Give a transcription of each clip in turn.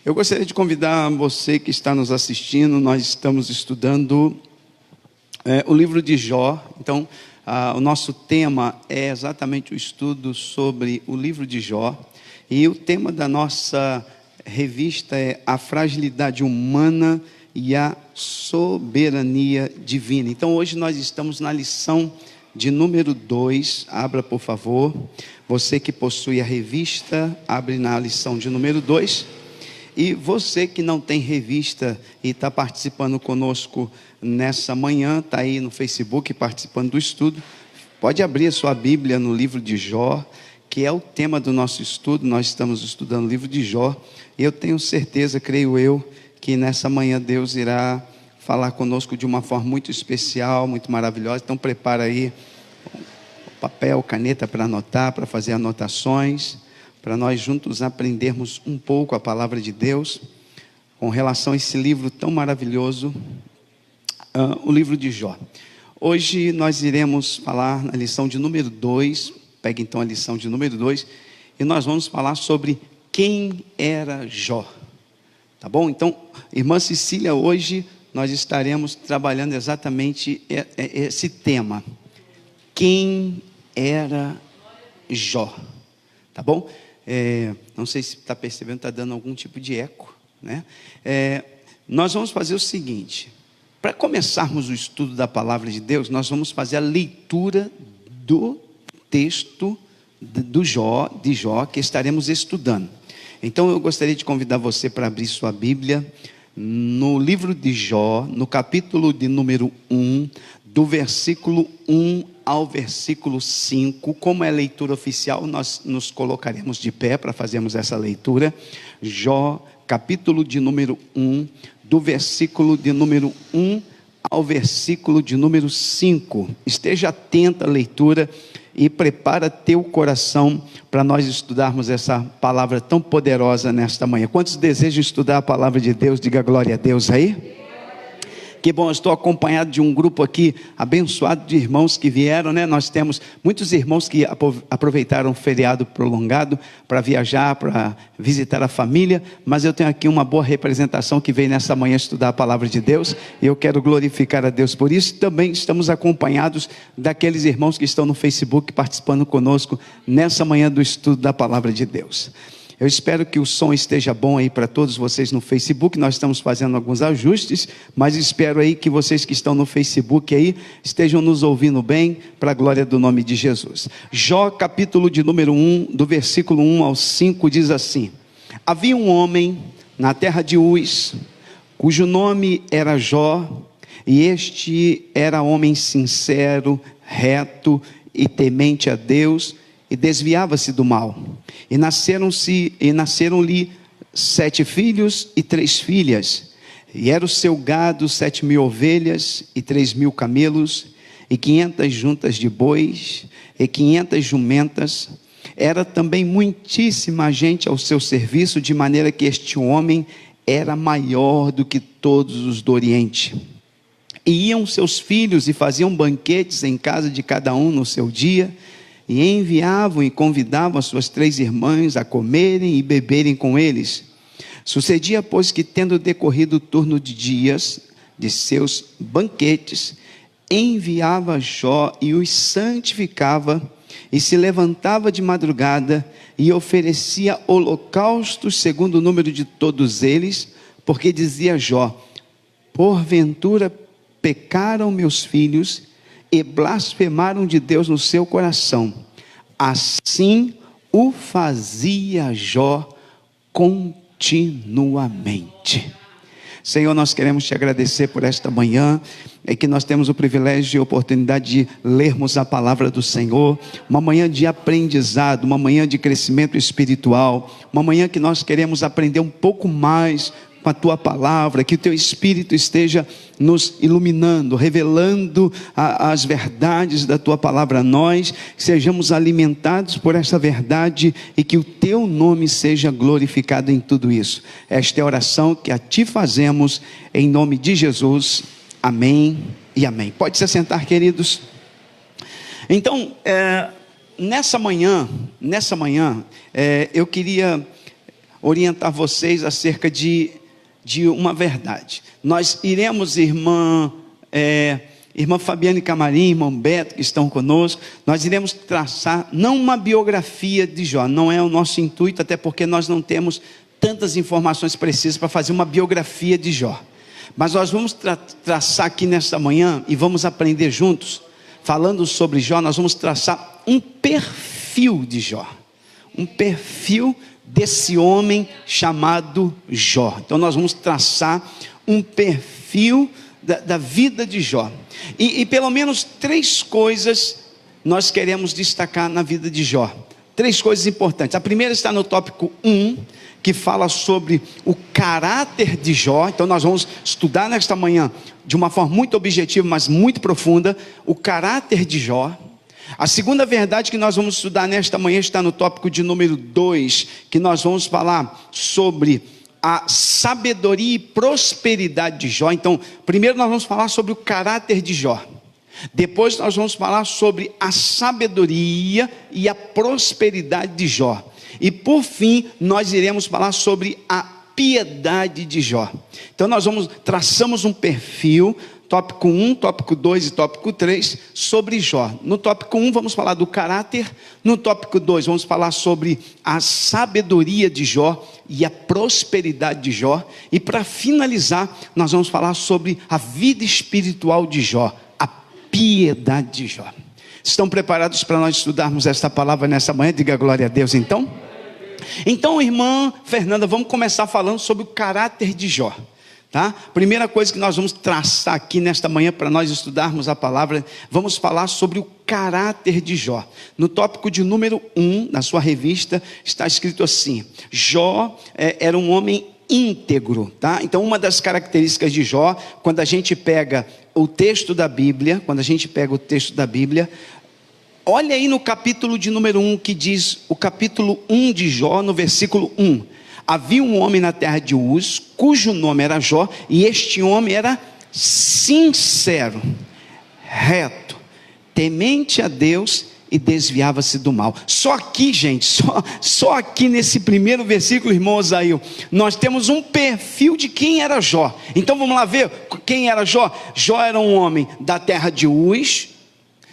Eu gostaria de convidar você que está nos assistindo. Nós estamos estudando o livro de Jó. Então, o nosso tema é exatamente o estudo sobre o livro de Jó. E o tema da nossa revista é a fragilidade humana e a soberania divina. Então, hoje nós estamos na lição de número 2. Abra, por favor. Você que possui a revista, abre na lição de número 2. E você que não tem revista e está participando conosco nessa manhã, está aí no Facebook participando do estudo, pode abrir a sua Bíblia no livro de Jó, que é o tema do nosso estudo. Nós estamos estudando o livro de Jó, e eu tenho certeza, creio eu, que nessa manhã Deus irá falar conosco de uma forma muito especial, muito maravilhosa. Então prepara aí papel, caneta para anotar, para fazer anotações, para nós juntos aprendermos um pouco a palavra de Deus com relação a esse livro tão maravilhoso, o livro de Jó. Hoje nós iremos falar na lição de número 2, pegue então a lição de número 2, e nós vamos falar sobre quem era Jó, tá bom? Então, irmã Cecília, hoje nós estaremos trabalhando exatamente esse tema, quem era Jó, tá bom? Não sei se está percebendo, está dando algum tipo de eco, né? Nós vamos fazer o seguinte: para começarmos o estudo da palavra de Deus, nós vamos fazer a leitura do texto de Jó, que estaremos estudando. Então eu gostaria de convidar você para abrir sua Bíblia no livro de Jó, no capítulo de número 1, do versículo 1 ao versículo 5, como é a leitura oficial, nós nos colocaremos de pé para fazermos essa leitura. Jó, capítulo de número 1, do versículo de número 1 ao versículo de número 5. Esteja atento à leitura e prepara teu coração para nós estudarmos essa palavra tão poderosa nesta manhã. Quantos desejam estudar a palavra de Deus? Diga glória a Deus aí. Que bom, eu estou acompanhado de um grupo aqui abençoado de irmãos que vieram, né? Nós temos muitos irmãos que aproveitaram o feriado prolongado para viajar, para visitar a família, mas eu tenho aqui uma boa representação que veio nessa manhã estudar a palavra de Deus, e eu quero glorificar a Deus por isso. Também estamos acompanhados daqueles irmãos que estão no Facebook participando conosco nessa manhã do estudo da palavra de Deus. Eu espero que o som esteja bom aí para todos vocês no Facebook. Nós estamos fazendo alguns ajustes, mas espero aí que vocês que estão no Facebook aí estejam nos ouvindo bem, para a glória do nome de Jesus. Jó, capítulo de número 1, do versículo 1 ao 5, diz assim: havia um homem na terra de Uz, cujo nome era Jó, e este era homem sincero, reto e temente a Deus, e desviava-se do mal. E nasceram-lhe 7 filhos e 3 filhas. E era o seu gado 7.000 ovelhas e 3.000 camelos, e 500 juntas de bois, e 500 jumentas. Era também muitíssima gente ao seu serviço, de maneira que este homem era maior do que todos os do Oriente. E iam seus filhos e faziam banquetes em casa de cada um no seu dia, e enviavam e convidavam as suas 3 irmãs a comerem e beberem com eles. Sucedia, pois, que tendo decorrido o turno de dias de seus banquetes, enviava Jó e os santificava, e se levantava de madrugada e oferecia holocaustos segundo o número de todos eles, porque dizia Jó: porventura pecaram meus filhos e blasfemaram de Deus no seu coração. Assim o fazia Jó continuamente. Senhor, nós queremos te agradecer por esta manhã, que nós temos o privilégio e a oportunidade de lermos a palavra do Senhor, uma manhã de aprendizado, uma manhã de crescimento espiritual, uma manhã que nós queremos aprender um pouco mais com a tua palavra, que o teu Espírito esteja nos iluminando, revelando as verdades da tua palavra a nós, que sejamos alimentados por essa verdade e que o teu nome seja glorificado em tudo isso. Esta é a oração que a ti fazemos, em nome de Jesus, amém e amém. Pode se assentar, queridos. Então, nessa manhã, eu queria orientar vocês acerca de uma verdade. Nós iremos, irmã Fabiane Camarim, irmão Beto, que estão conosco, nós iremos traçar, não uma biografia de Jó, não é o nosso intuito, até porque nós não temos tantas informações precisas para fazer uma biografia de Jó. Mas nós vamos traçar aqui nesta manhã, e vamos aprender juntos, falando sobre Jó, nós vamos traçar um perfil de Jó. Um perfil desse homem chamado Jó. Então nós vamos traçar um perfil da vida de Jó. E pelo menos 3 coisas nós queremos destacar na vida de Jó. 3 coisas importantes. A primeira está no tópico 1, que fala sobre o caráter de Jó. Então nós vamos estudar nesta manhã, de uma forma muito objetiva, mas muito profunda, o caráter de Jó. A segunda verdade que nós vamos estudar nesta manhã está no tópico de número 2, que nós vamos falar sobre a sabedoria e prosperidade de Jó. Então, primeiro nós vamos falar sobre o caráter de Jó. Depois nós vamos falar sobre a sabedoria e a prosperidade de Jó. E por fim, nós iremos falar sobre a piedade de Jó. Então nós traçamos um perfil, tópico 1, tópico 2 e tópico 3, sobre Jó. No tópico 1 vamos falar do caráter, no tópico 2 vamos falar sobre a sabedoria de Jó e a prosperidade de Jó. E para finalizar, nós vamos falar sobre a vida espiritual de Jó, a piedade de Jó. Estão preparados para nós estudarmos esta palavra nessa manhã? Diga glória a Deus então. Então, irmã Fernanda, vamos começar falando sobre o caráter de Jó, tá? Primeira coisa que nós vamos traçar aqui nesta manhã para nós estudarmos a palavra, vamos falar sobre o caráter de Jó. No tópico de número 1, na sua revista, está escrito assim: Jó era um homem íntegro, tá? Então uma das características de Jó, quando a gente pega o texto da Bíblia, olha aí no capítulo de número 1, que diz, o capítulo 1 de Jó, no versículo 1. Havia um homem na terra de Uz, cujo nome era Jó, e este homem era sincero, reto, temente a Deus e desviava-se do mal. Só aqui, gente, só aqui nesse primeiro versículo, irmão Osail, nós temos um perfil de quem era Jó. Então vamos lá ver quem era Jó. Jó era um homem da terra de Uz,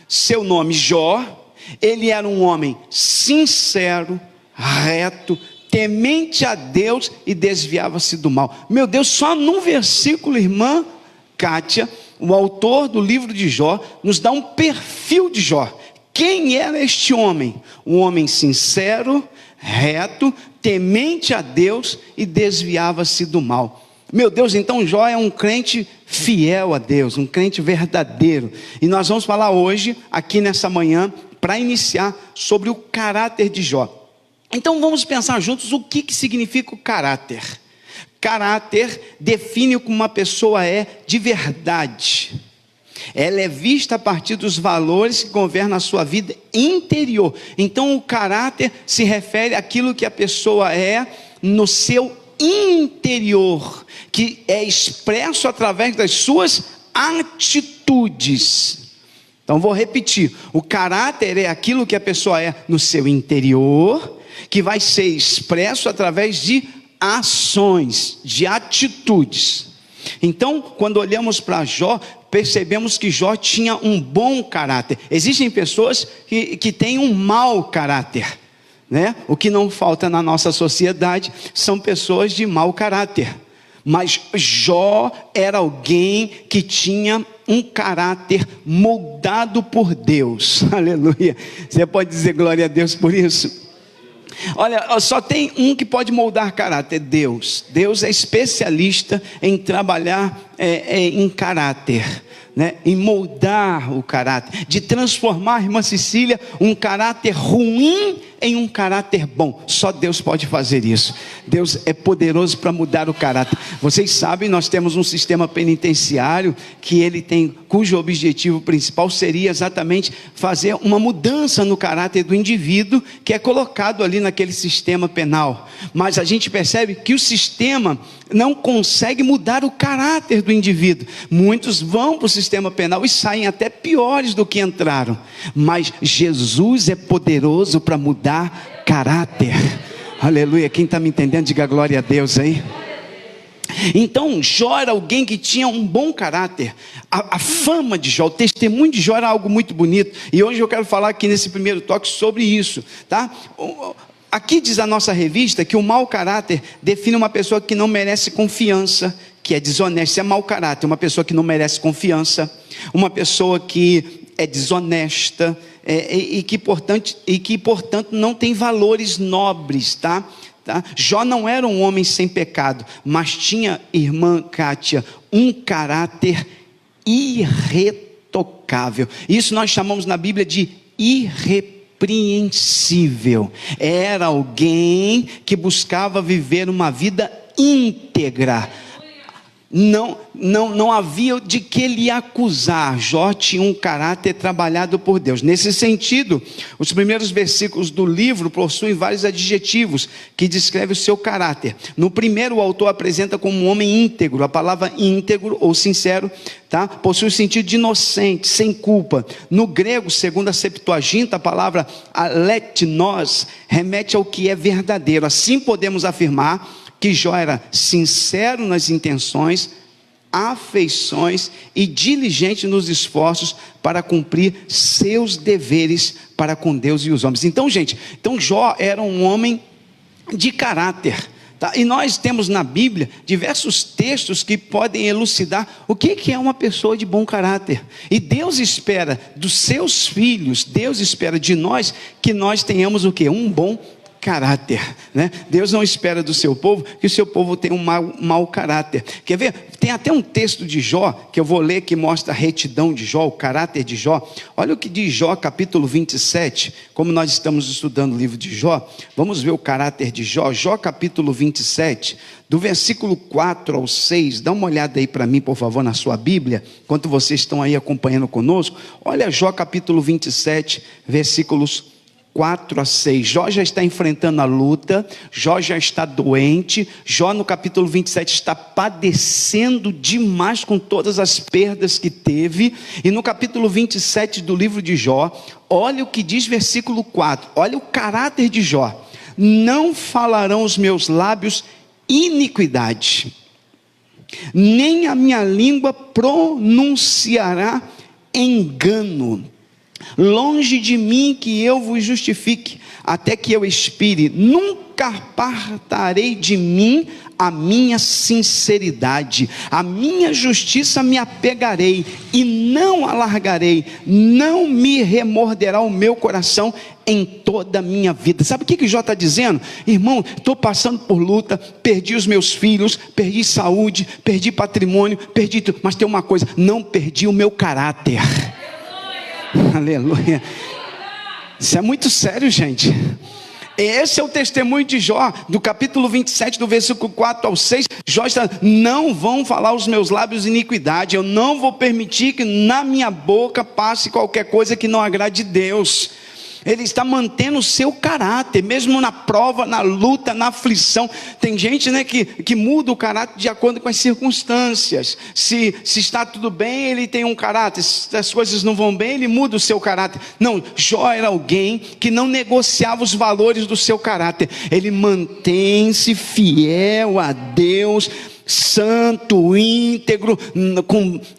seu nome Jó. Ele era um homem sincero, reto, temente a Deus e desviava-se do mal. Meu Deus, só num versículo, irmã Kátia, o autor do livro de Jó, nos dá um perfil de Jó. Quem era este homem? Um homem sincero, reto, temente a Deus e desviava-se do mal. Meu Deus, então Jó é um crente fiel a Deus, um crente verdadeiro. E nós vamos falar hoje, aqui nessa manhã, para iniciar, sobre o caráter de Jó. Então vamos pensar juntos o que significa o caráter. Caráter define como uma pessoa é de verdade. Ela é vista a partir dos valores que governam a sua vida interior. Então o caráter se refere àquilo que a pessoa é no seu interior, que é expresso através das suas atitudes. Então vou repetir, o caráter é aquilo que a pessoa é no seu interior, que vai ser expresso através de ações, de atitudes. Então, quando olhamos para Jó, percebemos que Jó tinha um bom caráter. Existem pessoas que têm um mau caráter, né? O que não falta na nossa sociedade são pessoas de mau caráter. Mas Jó era alguém que tinha um caráter moldado por Deus. Aleluia. Você pode dizer glória a Deus por isso? Olha, só tem um que pode moldar caráter: Deus. Deus é especialista em trabalhar em caráter, né? Em moldar o caráter, de transformar, irmã Cecília, um caráter ruim em um caráter bom. Só Deus pode fazer isso. Deus é poderoso para mudar o caráter. Vocês sabem, nós temos um sistema penitenciário que ele tem, cujo objetivo principal seria exatamente fazer uma mudança no caráter do indivíduo que é colocado ali naquele sistema penal. Mas a gente percebe que o sistema não consegue mudar o caráter do indivíduo. Muitos vão para o sistema penal e saem até piores do que entraram. Mas Jesus é poderoso para mudar caráter. Aleluia, quem está me entendendo, diga glória a Deus aí. Então Jó era alguém que tinha um bom caráter. A fama de Jó, o testemunho de Jó era algo muito bonito. E hoje eu quero falar aqui nesse primeiro toque sobre isso, tá? Aqui diz a nossa revista que o mau caráter define uma pessoa que não merece confiança, que é desonesta. Isso é mau caráter, uma pessoa que não merece confiança, uma pessoa que é desonesta, e que portanto não tem valores nobres, tá? Jó não era um homem sem pecado, mas tinha, irmã Kátia, um caráter irretocável. Isso nós chamamos na Bíblia de irrepreensível. Era alguém que buscava viver uma vida íntegra. Não havia de que lhe acusar. Jó tinha um caráter trabalhado por Deus. Nesse sentido, os primeiros versículos do livro possuem vários adjetivos que descrevem o seu caráter. No primeiro, o autor apresenta como um homem íntegro. A palavra íntegro ou sincero, tá? Possui o sentido de inocente, sem culpa. No grego, segundo a Septuaginta, a palavra aletnos remete ao que é verdadeiro. Assim podemos afirmar que Jó era sincero nas intenções, afeições e diligente nos esforços para cumprir seus deveres para com Deus e os homens. Então, gente, Jó era um homem de caráter, tá? E nós temos na Bíblia diversos textos que podem elucidar o que é uma pessoa de bom caráter. E Deus espera dos seus filhos, Deus espera de nós que nós tenhamos o quê? Um bom caráter, né? Deus não espera do seu povo que o seu povo tenha um mau caráter. Quer ver? Tem até um texto de Jó que eu vou ler que mostra a retidão de Jó, o caráter de Jó. Olha o que diz Jó, capítulo 27. Como nós estamos estudando o livro de Jó, vamos ver o caráter de Jó. Jó, capítulo 27, do versículo 4 ao 6. Dá uma olhada aí para mim, por favor, na sua Bíblia, enquanto vocês estão aí acompanhando conosco. Olha Jó, capítulo 27, versículos 4 a 6, Jó já está enfrentando a luta, Jó já está doente, Jó no capítulo 27 está padecendo demais com todas as perdas que teve, e no capítulo 27 do livro de Jó, olha o que diz versículo 4, olha o caráter de Jó: não falarão os meus lábios iniquidade, nem a minha língua pronunciará engano. Longe de mim que eu vos justifique, até que eu expire. Nunca apartarei de mim a minha sinceridade, a minha justiça me apegarei e não alargarei, não me remorderá o meu coração em toda a minha vida. Sabe o que Jó está dizendo? Irmão, estou passando por luta, perdi os meus filhos, perdi saúde, perdi patrimônio, perdi tudo, mas tem uma coisa, não perdi o meu caráter. Aleluia. Isso é muito sério, gente. Esse é o testemunho de Jó, do capítulo 27, do versículo 4 ao 6. Jó está: não vão falar os meus lábios iniquidade, eu não vou permitir que na minha boca passe qualquer coisa que não agrade Deus. Ele está mantendo o seu caráter, mesmo na prova, na luta, na aflição. Tem gente, né, que muda o caráter de acordo com as circunstâncias. Se está tudo bem, ele tem um caráter. Se as coisas não vão bem, ele muda o seu caráter. Não, Jó era alguém que não negociava os valores do seu caráter. Ele mantém-se fiel a Deus, santo, íntegro,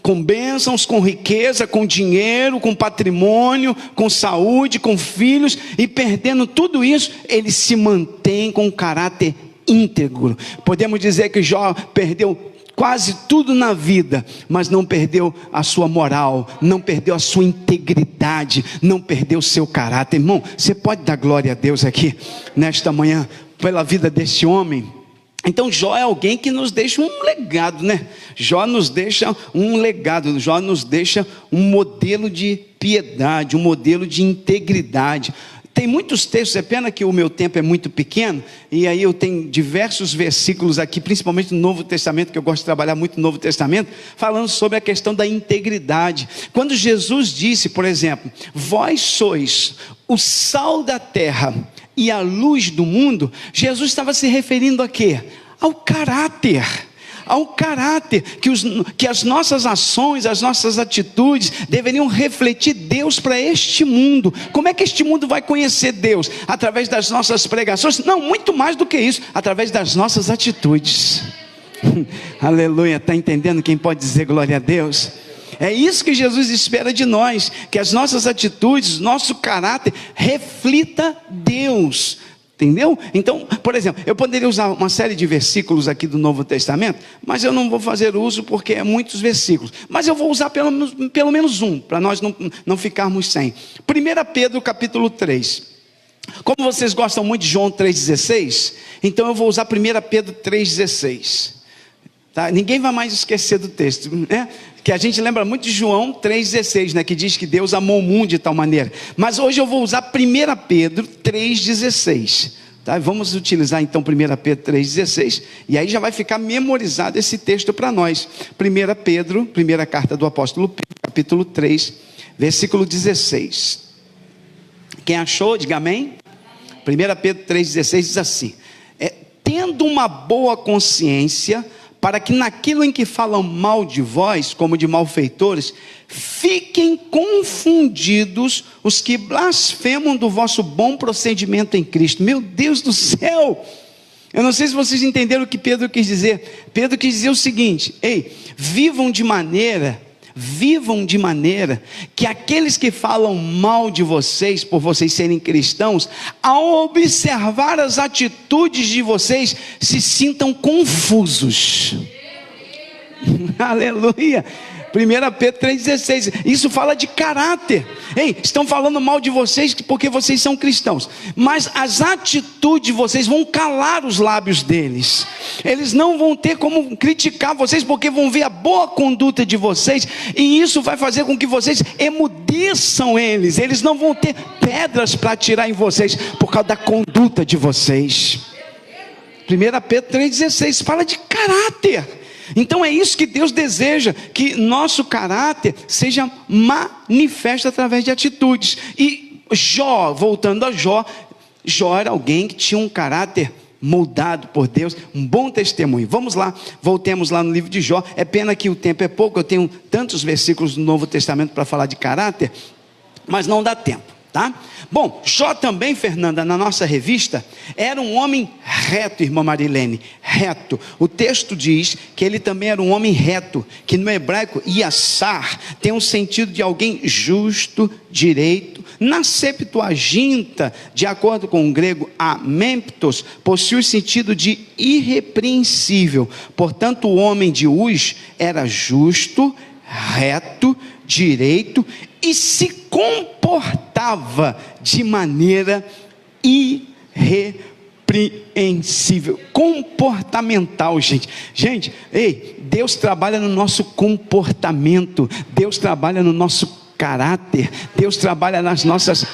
com bênçãos, com riqueza, com dinheiro, com patrimônio, com saúde, com filhos, e perdendo tudo isso, ele se mantém com um caráter íntegro. Podemos dizer que Jó perdeu quase tudo na vida, mas não perdeu a sua moral, não perdeu a sua integridade, não perdeu o seu caráter. Irmão, você pode dar glória a Deus aqui, nesta manhã, pela vida desse homem? Então Jó é alguém que nos deixa um legado, né? Jó nos deixa um legado, Jó nos deixa um modelo de piedade, um modelo de integridade. Tem muitos textos, é pena que o meu tempo é muito pequeno, e aí eu tenho diversos versículos aqui, principalmente no Novo Testamento, que eu gosto de trabalhar muito no Novo Testamento, falando sobre a questão da integridade. Quando Jesus disse, por exemplo: vós sois o sal da terra e a luz do mundo, Jesus estava se referindo a quê? Ao caráter, ao caráter, que as nossas ações, as nossas atitudes deveriam refletir Deus para este mundo. Como é que este mundo vai conhecer Deus? Através das nossas pregações? Não, muito mais do que isso, através das nossas atitudes. Aleluia, está entendendo quem pode dizer glória a Deus? É isso que Jesus espera de nós, que as nossas atitudes, nosso caráter reflita Deus, entendeu? Então, por exemplo, eu poderia usar uma série de versículos aqui do Novo Testamento, mas eu não vou fazer uso porque é muitos versículos, mas eu vou usar pelo menos um, para nós não ficarmos sem. 1 Pedro capítulo 3. Como vocês gostam muito de João 3,16, então eu vou usar 1 Pedro 3,16. Tá? Ninguém vai mais esquecer do texto, né? Que a gente lembra muito de João 3,16, né? Que diz que Deus amou o mundo de tal maneira. Mas hoje eu vou usar 1 Pedro 3,16. Tá? Vamos utilizar então 1 Pedro 3,16. E aí já vai ficar memorizado esse texto para nós. 1 Pedro, primeira carta do apóstolo Pedro, capítulo 3, versículo 16. Quem achou, diga amém. 1 Pedro 3,16 diz assim: tendo uma boa consciência, para que naquilo em que falam mal de vós, como de malfeitores, fiquem confundidos os que blasfemam do vosso bom procedimento em Cristo. Meu Deus do céu! Eu não sei se vocês entenderam o que Pedro quis dizer. Pedro quis dizer o seguinte: vivam de maneira que aqueles que falam mal de vocês, por vocês serem cristãos, ao observar as atitudes de vocês, se sintam confusos. Aleluia. 1 Pedro 3,16, isso fala de caráter. Estão falando mal de vocês porque vocês são cristãos, mas as atitudes de vocês vão calar os lábios deles. Eles não vão ter como criticar vocês, porque vão ver a boa conduta de vocês, e isso vai fazer com que vocês emudeçam eles. Eles não vão ter pedras para atirar em vocês, por causa da conduta de vocês. 1 Pedro 3,16 fala de caráter. Então é isso que Deus deseja, que nosso caráter seja manifesto através de atitudes. E Jó, voltando a Jó era alguém que tinha um caráter moldado por Deus, um bom testemunho. Vamos lá, voltemos lá no livro de Jó. É pena que o tempo é pouco, eu tenho tantos versículos do Novo Testamento para falar de caráter, mas não dá tempo. Tá? Bom, Jó também, Fernanda, na nossa revista, era um homem reto, irmã Marilene, reto. O texto diz que ele também era um homem reto, que no hebraico, Yassar, tem um sentido de alguém justo, direito. Na Septuaginta, de acordo com o grego amemptos, possui o sentido de irrepreensível. Portanto, o homem de Uz era justo, reto, direito e se comportava de maneira irrepreensível, comportamental, gente, Deus trabalha no nosso comportamento, Deus trabalha no nosso caráter, Deus trabalha nas nossas,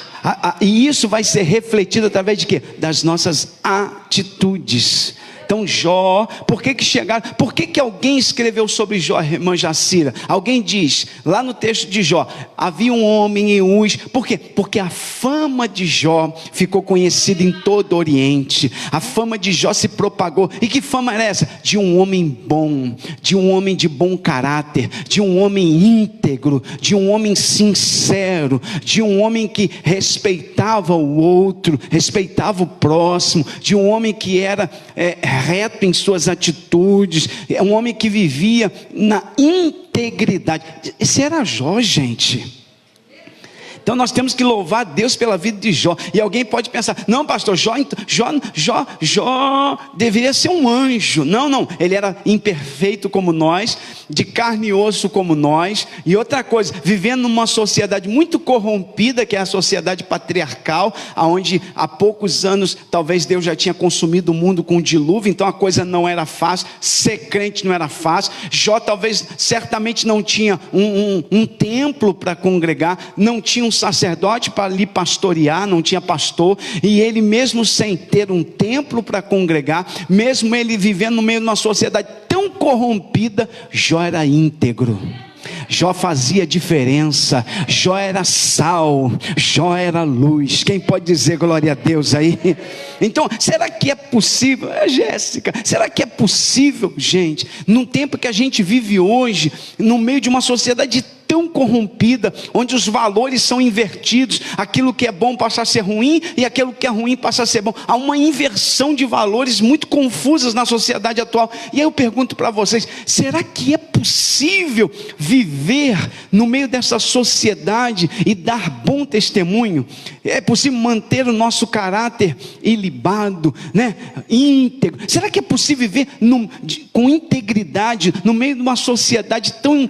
e isso vai ser refletido através de quê? Das nossas atitudes. Então Jó, por que alguém escreveu sobre Jó, irmã Jacira? Alguém diz, lá no texto de Jó, havia um homem em Uz. Por quê? Porque a fama de Jó ficou conhecida em todo o Oriente. A fama de Jó se propagou. E que fama era essa? De um homem bom, de um homem de bom caráter, de um homem íntegro, de um homem sincero, de um homem que respeitava o outro, respeitava o próximo, de um homem que era reto em suas atitudes, é um homem que vivia na integridade. Esse era Jó, gente. Então nós temos que louvar a Deus pela vida de Jó. E alguém pode pensar, não pastor, Jó deveria ser um anjo. Não, ele era imperfeito como nós, de carne e osso como nós. E outra coisa, vivendo numa sociedade muito corrompida, que é a sociedade patriarcal, onde há poucos anos talvez Deus já tinha consumido o mundo com o dilúvio, então a coisa não era fácil, ser crente não era fácil. Jó certamente não tinha um templo para congregar, não tinha um sacerdote para lhe pastorear, não tinha pastor, e ele mesmo sem ter um templo para congregar, mesmo ele vivendo no meio de uma sociedade tão corrompida, Jó era íntegro. Jó fazia diferença, Jó era sal, Jó era luz. Quem pode dizer glória a Deus aí? Então, será que é possível, Jéssica, será que é possível, gente, num tempo que a gente vive hoje, no meio de uma sociedade tão corrompida, onde os valores são invertidos, aquilo que é bom passa a ser ruim, e aquilo que é ruim passa a ser bom, há uma inversão de valores muito confusas na sociedade atual, e aí eu pergunto para vocês, será que é possível viver no meio dessa sociedade e dar bom testemunho? É possível manter o nosso caráter ilibado, né? Íntegro? Será que é possível viver com integridade no meio de uma sociedade tão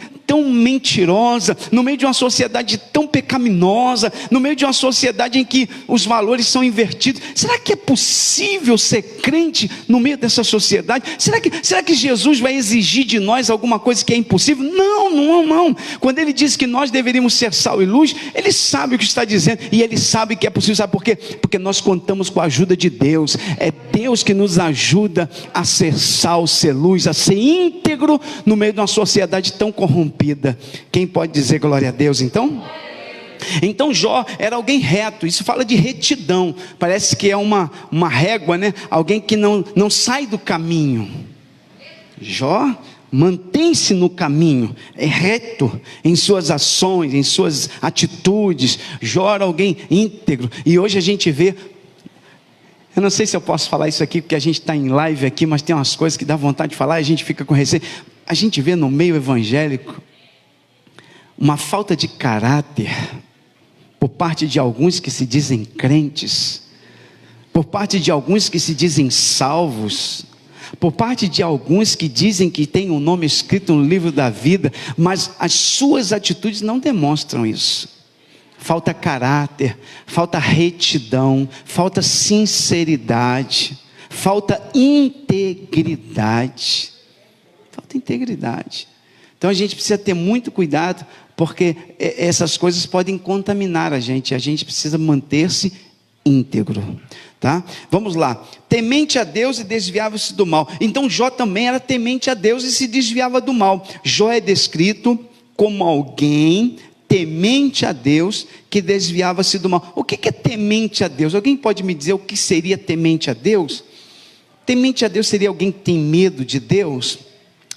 mentirosa, no meio de uma sociedade tão pecaminosa, no meio de uma sociedade em que os valores são invertidos? Será que é possível ser crente no meio dessa sociedade? Será que Jesus vai exigir de nós alguma coisa que é impossível? Não. Quando ele diz que nós deveríamos ser sal e luz, ele sabe o que está dizendo, e ele sabe que é possível. Sabe por quê? Porque nós contamos com a ajuda de Deus. É Deus que nos ajuda a ser sal, ser luz, a ser íntegro no meio de uma sociedade tão corrompida. Quem pode dizer glória a Deus então? Então Jó era alguém reto. Isso fala de retidão. Parece que é uma régua, né? Alguém que não sai do caminho. Jó mantém-se no caminho, é reto em suas ações, em suas atitudes. Jó era alguém íntegro. E hoje a gente vê, eu não sei se eu posso falar isso aqui, porque a gente está em live aqui, mas tem umas coisas que dá vontade de falar e a gente fica com receio. A gente vê no meio evangélico uma falta de caráter por parte de alguns que se dizem crentes, por parte de alguns que se dizem salvos, por parte de alguns que dizem que tem um nome escrito no livro da vida, mas as suas atitudes não demonstram isso. Falta caráter, falta retidão, falta sinceridade, falta integridade. Falta integridade. Então a gente precisa ter muito cuidado, porque essas coisas podem contaminar a gente precisa manter-se íntegro. Tá? Vamos lá, temente a Deus e desviava-se do mal. Então Jó também era temente a Deus e se desviava do mal. Jó é descrito como alguém temente a Deus que desviava-se do mal. O que é temente a Deus? Alguém pode me dizer o que seria temente a Deus? Temente a Deus seria alguém que tem medo de Deus?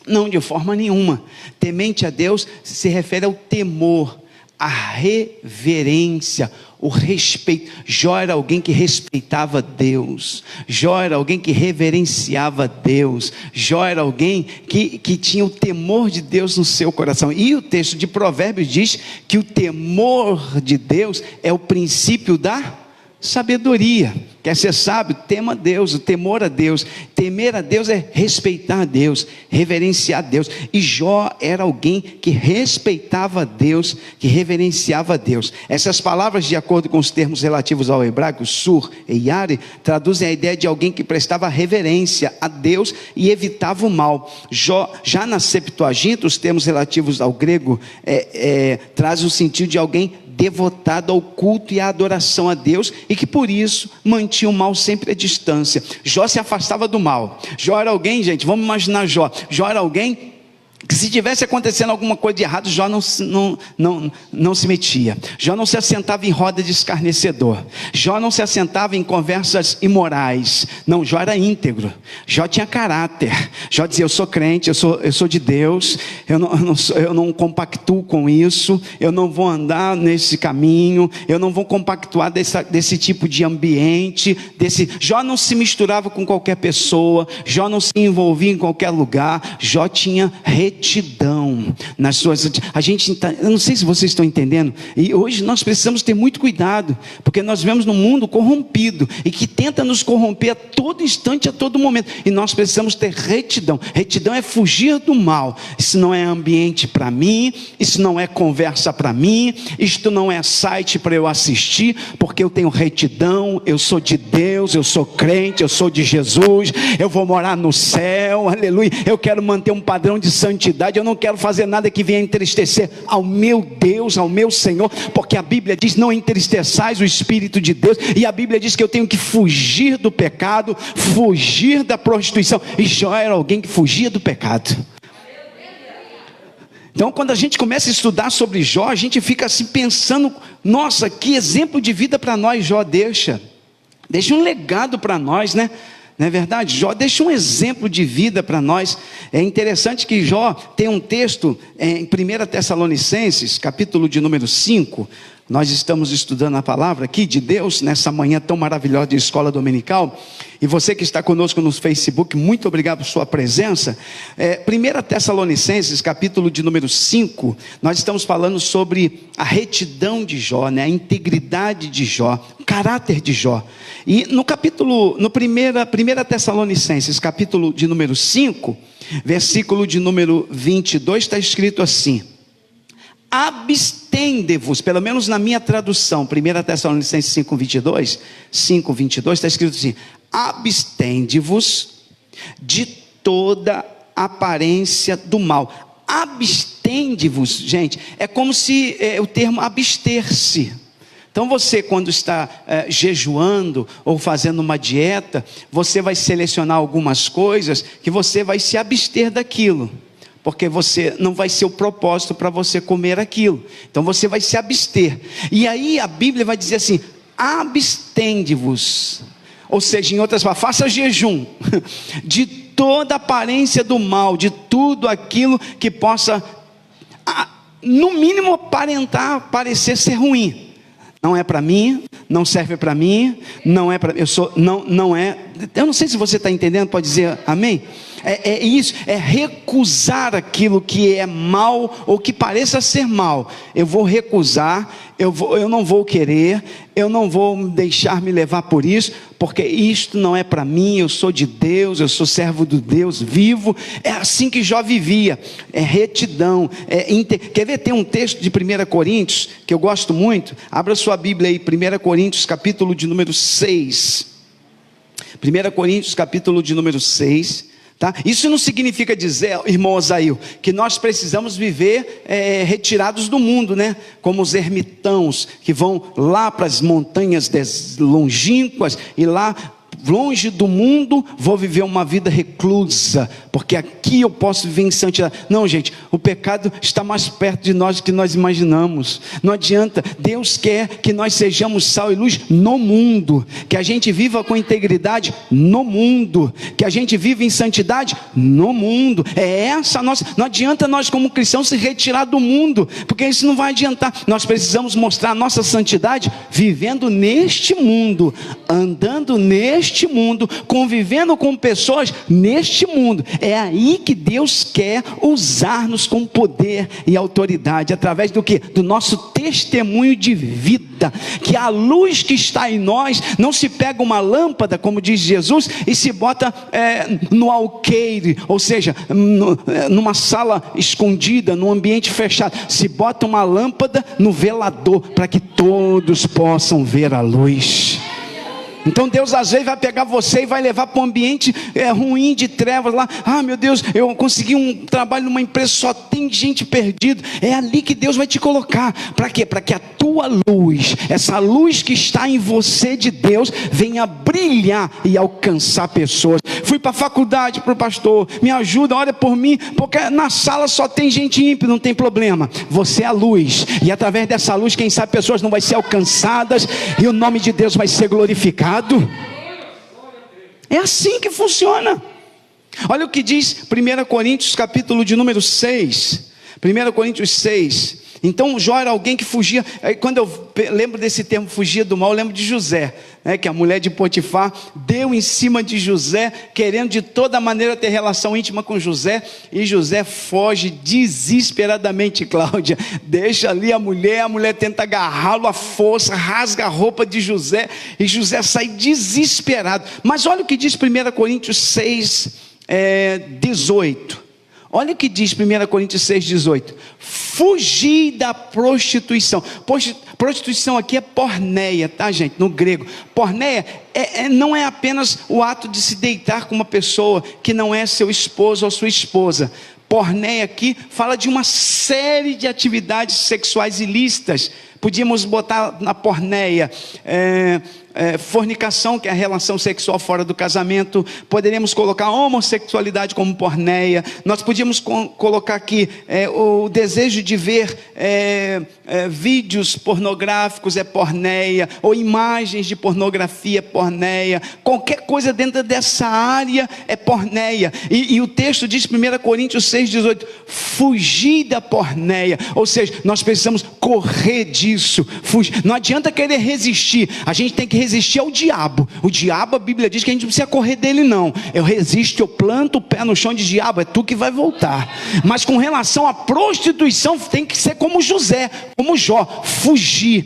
Não, de forma nenhuma. Temente a Deus se refere ao temor, à reverência, o respeito. Jó era alguém que respeitava Deus. Jó era alguém que reverenciava Deus. Jó era alguém que tinha o temor de Deus no seu coração. E o texto de Provérbios diz que o temor de Deus é o princípio da sabedoria. Quer ser sábio? Tema a Deus, o temor a Deus. Temer a Deus é respeitar a Deus, reverenciar a Deus. E Jó era alguém que respeitava a Deus, que reverenciava a Deus. Essas palavras, de acordo com os termos relativos ao hebraico, sur e yare, traduzem a ideia de alguém que prestava reverência a Deus e evitava o mal. Jó, já na Septuaginta, os termos relativos ao grego trazem o sentido de alguém devotado ao culto e à adoração a Deus, e que por isso mantinha o mal sempre à distância. Jó se afastava do mal. Jó era alguém, gente, vamos imaginar Jó era alguém que se tivesse acontecendo alguma coisa de errado, Jó não se metia. Jó não se assentava em roda de escarnecedor. Jó não se assentava em conversas imorais. Não, Jó era íntegro. Jó tinha caráter. Jó dizia: eu sou crente, eu sou de Deus, eu não compactuo com isso, eu não vou andar nesse caminho, eu não vou compactuar desse tipo de ambiente. Jó não se misturava com qualquer pessoa, Jó não se envolvia em qualquer lugar. Jó tinha retidão nas suas... eu não sei se vocês estão entendendo, e hoje nós precisamos ter muito cuidado, porque nós vivemos num mundo corrompido, e que tenta nos corromper a todo instante, a todo momento, e nós precisamos ter retidão. Retidão é fugir do mal. Isso não é ambiente para mim, isso não é conversa para mim, isto não é site para eu assistir, porque eu tenho retidão, eu sou de Deus, eu sou crente, eu sou de Jesus, eu vou morar no céu, aleluia, eu quero manter um padrão de santidade, eu não quero fazer nada que venha entristecer ao meu Deus, ao meu Senhor, porque a Bíblia diz: não entristeçais o Espírito de Deus, e a Bíblia diz que eu tenho que fugir do pecado, fugir da prostituição, e Jó era alguém que fugia do pecado. Então, quando a gente começa a estudar sobre Jó, a gente fica assim pensando, nossa, que exemplo de vida para nós Jó deixa um legado para nós, né? Não é verdade? Jó deixa um exemplo de vida para nós. É interessante que Jó tem um texto em 1 Tessalonicenses, capítulo de número 5. Nós estamos estudando a palavra aqui de Deus, nessa manhã tão maravilhosa de escola dominical. E você que está conosco no Facebook, muito obrigado por sua presença. 1 Tessalonicenses, capítulo de número 5, nós estamos falando sobre a retidão de Jó, né? A integridade de Jó, o caráter de Jó. E no 1 Tessalonicenses, capítulo de número 5, versículo de número 22, está escrito assim: abstende-vos, pelo menos na minha tradução, 1 Tessalonicenses 5:22, está escrito assim: abstende-vos de toda aparência do mal. Abstende-vos, gente, é como se o termo abster-se. Então você, quando está jejuando ou fazendo uma dieta, você vai selecionar algumas coisas que você vai se abster daquilo, porque você não vai ser o propósito para você comer aquilo. Então você vai se abster. E aí a Bíblia vai dizer assim: abstende-vos. Ou seja, em outras palavras, faça jejum de toda aparência do mal, de tudo aquilo que possa, no mínimo, aparentar, parecer ser ruim. Não é para mim, não serve para mim, não é para não é. Eu não sei se você está entendendo, pode dizer amém? É isso, é recusar aquilo que é mal ou que pareça ser mal. Eu vou recusar, eu não vou querer, eu não vou deixar me levar por isso, porque isto não é para mim. Eu sou de Deus, eu sou servo do Deus vivo. É assim que Jó vivia, é retidão. Quer ver? Tem um texto de 1 Coríntios que eu gosto muito. Abra sua Bíblia aí, 1 Coríntios capítulo de número 6. 1 Coríntios capítulo de número 6. Tá? Isso não significa dizer, irmão Osail, que nós precisamos viver retirados do mundo, né? Como os ermitãos que vão lá para as montanhas longínquas e lá, longe do mundo, vou viver uma vida reclusa, porque aqui eu posso viver em santidade. Não, gente, o pecado está mais perto de nós do que nós imaginamos. Não adianta. Deus quer que nós sejamos sal e luz no mundo, que a gente viva com integridade no mundo, que a gente viva em santidade no mundo. É essa a nossa. Não adianta nós como cristãos se retirar do mundo, porque isso não vai adiantar. Nós precisamos mostrar a nossa santidade vivendo neste mundo, andando neste mundo, convivendo com pessoas neste mundo. É aí que Deus quer usar-nos com poder e autoridade, através do que? Do nosso testemunho de vida. Que a luz que está em nós não se pega uma lâmpada, como diz Jesus, e se bota no alqueire, ou seja, numa sala escondida, num ambiente fechado. Se bota uma lâmpada no velador, para que todos possam ver a luz. Então Deus às vezes vai pegar você e vai levar para um ambiente ruim, de trevas lá. Ah, meu Deus, eu consegui um trabalho numa empresa, só tem gente perdida. É ali que Deus vai te colocar. Para quê? Para que a tua luz, essa luz que está em você de Deus, venha brilhar e alcançar pessoas. Fui para a faculdade, para o pastor, me ajuda, ora por mim, porque na sala só tem gente ímpia. Não tem problema, você é a luz, e através dessa luz, quem sabe pessoas não vão ser alcançadas, e o nome de Deus vai ser glorificado. É assim que funciona. Olha o que diz 1 Coríntios capítulo de número 6. 1 Coríntios 6. Então Jó era alguém que fugia. Quando eu lembro desse termo, fugia do mal, eu lembro de José, né, que a mulher de Potifar deu em cima de José, querendo de toda maneira ter relação íntima com José, e José foge desesperadamente. Cláudia deixa ali a mulher tenta agarrá-lo à força, rasga a roupa de José, e José sai desesperado. Mas olha o que diz 1 Coríntios 6, 18. Olha o que diz 1 Coríntios 6, 18. Fugir da prostituição. Prostituição aqui é porneia, tá, gente? No grego. Porneia não é apenas o ato de se deitar com uma pessoa que não é seu esposo ou sua esposa. Porneia aqui fala de uma série de atividades sexuais ilícitas. Podíamos botar na porneia fornicação, que é a relação sexual fora do casamento. Poderíamos colocar a homossexualidade como porneia. Nós podíamos colocar aqui o desejo de ver vídeos pornográficos é porneia, ou imagens de pornografia é porneia. Qualquer coisa dentro dessa área é porneia. E o texto diz, 1 Coríntios 6,18, fugir da porneia. Ou seja, nós precisamos correr disso, fugir. Não adianta querer resistir, a gente tem que resistir ao diabo. O diabo, a Bíblia diz que a gente não precisa correr dele não. Eu resisto, eu planto o pé no chão de diabo, é tu que vai voltar. Mas com relação à prostituição, tem que ser como José, como Jó, fugir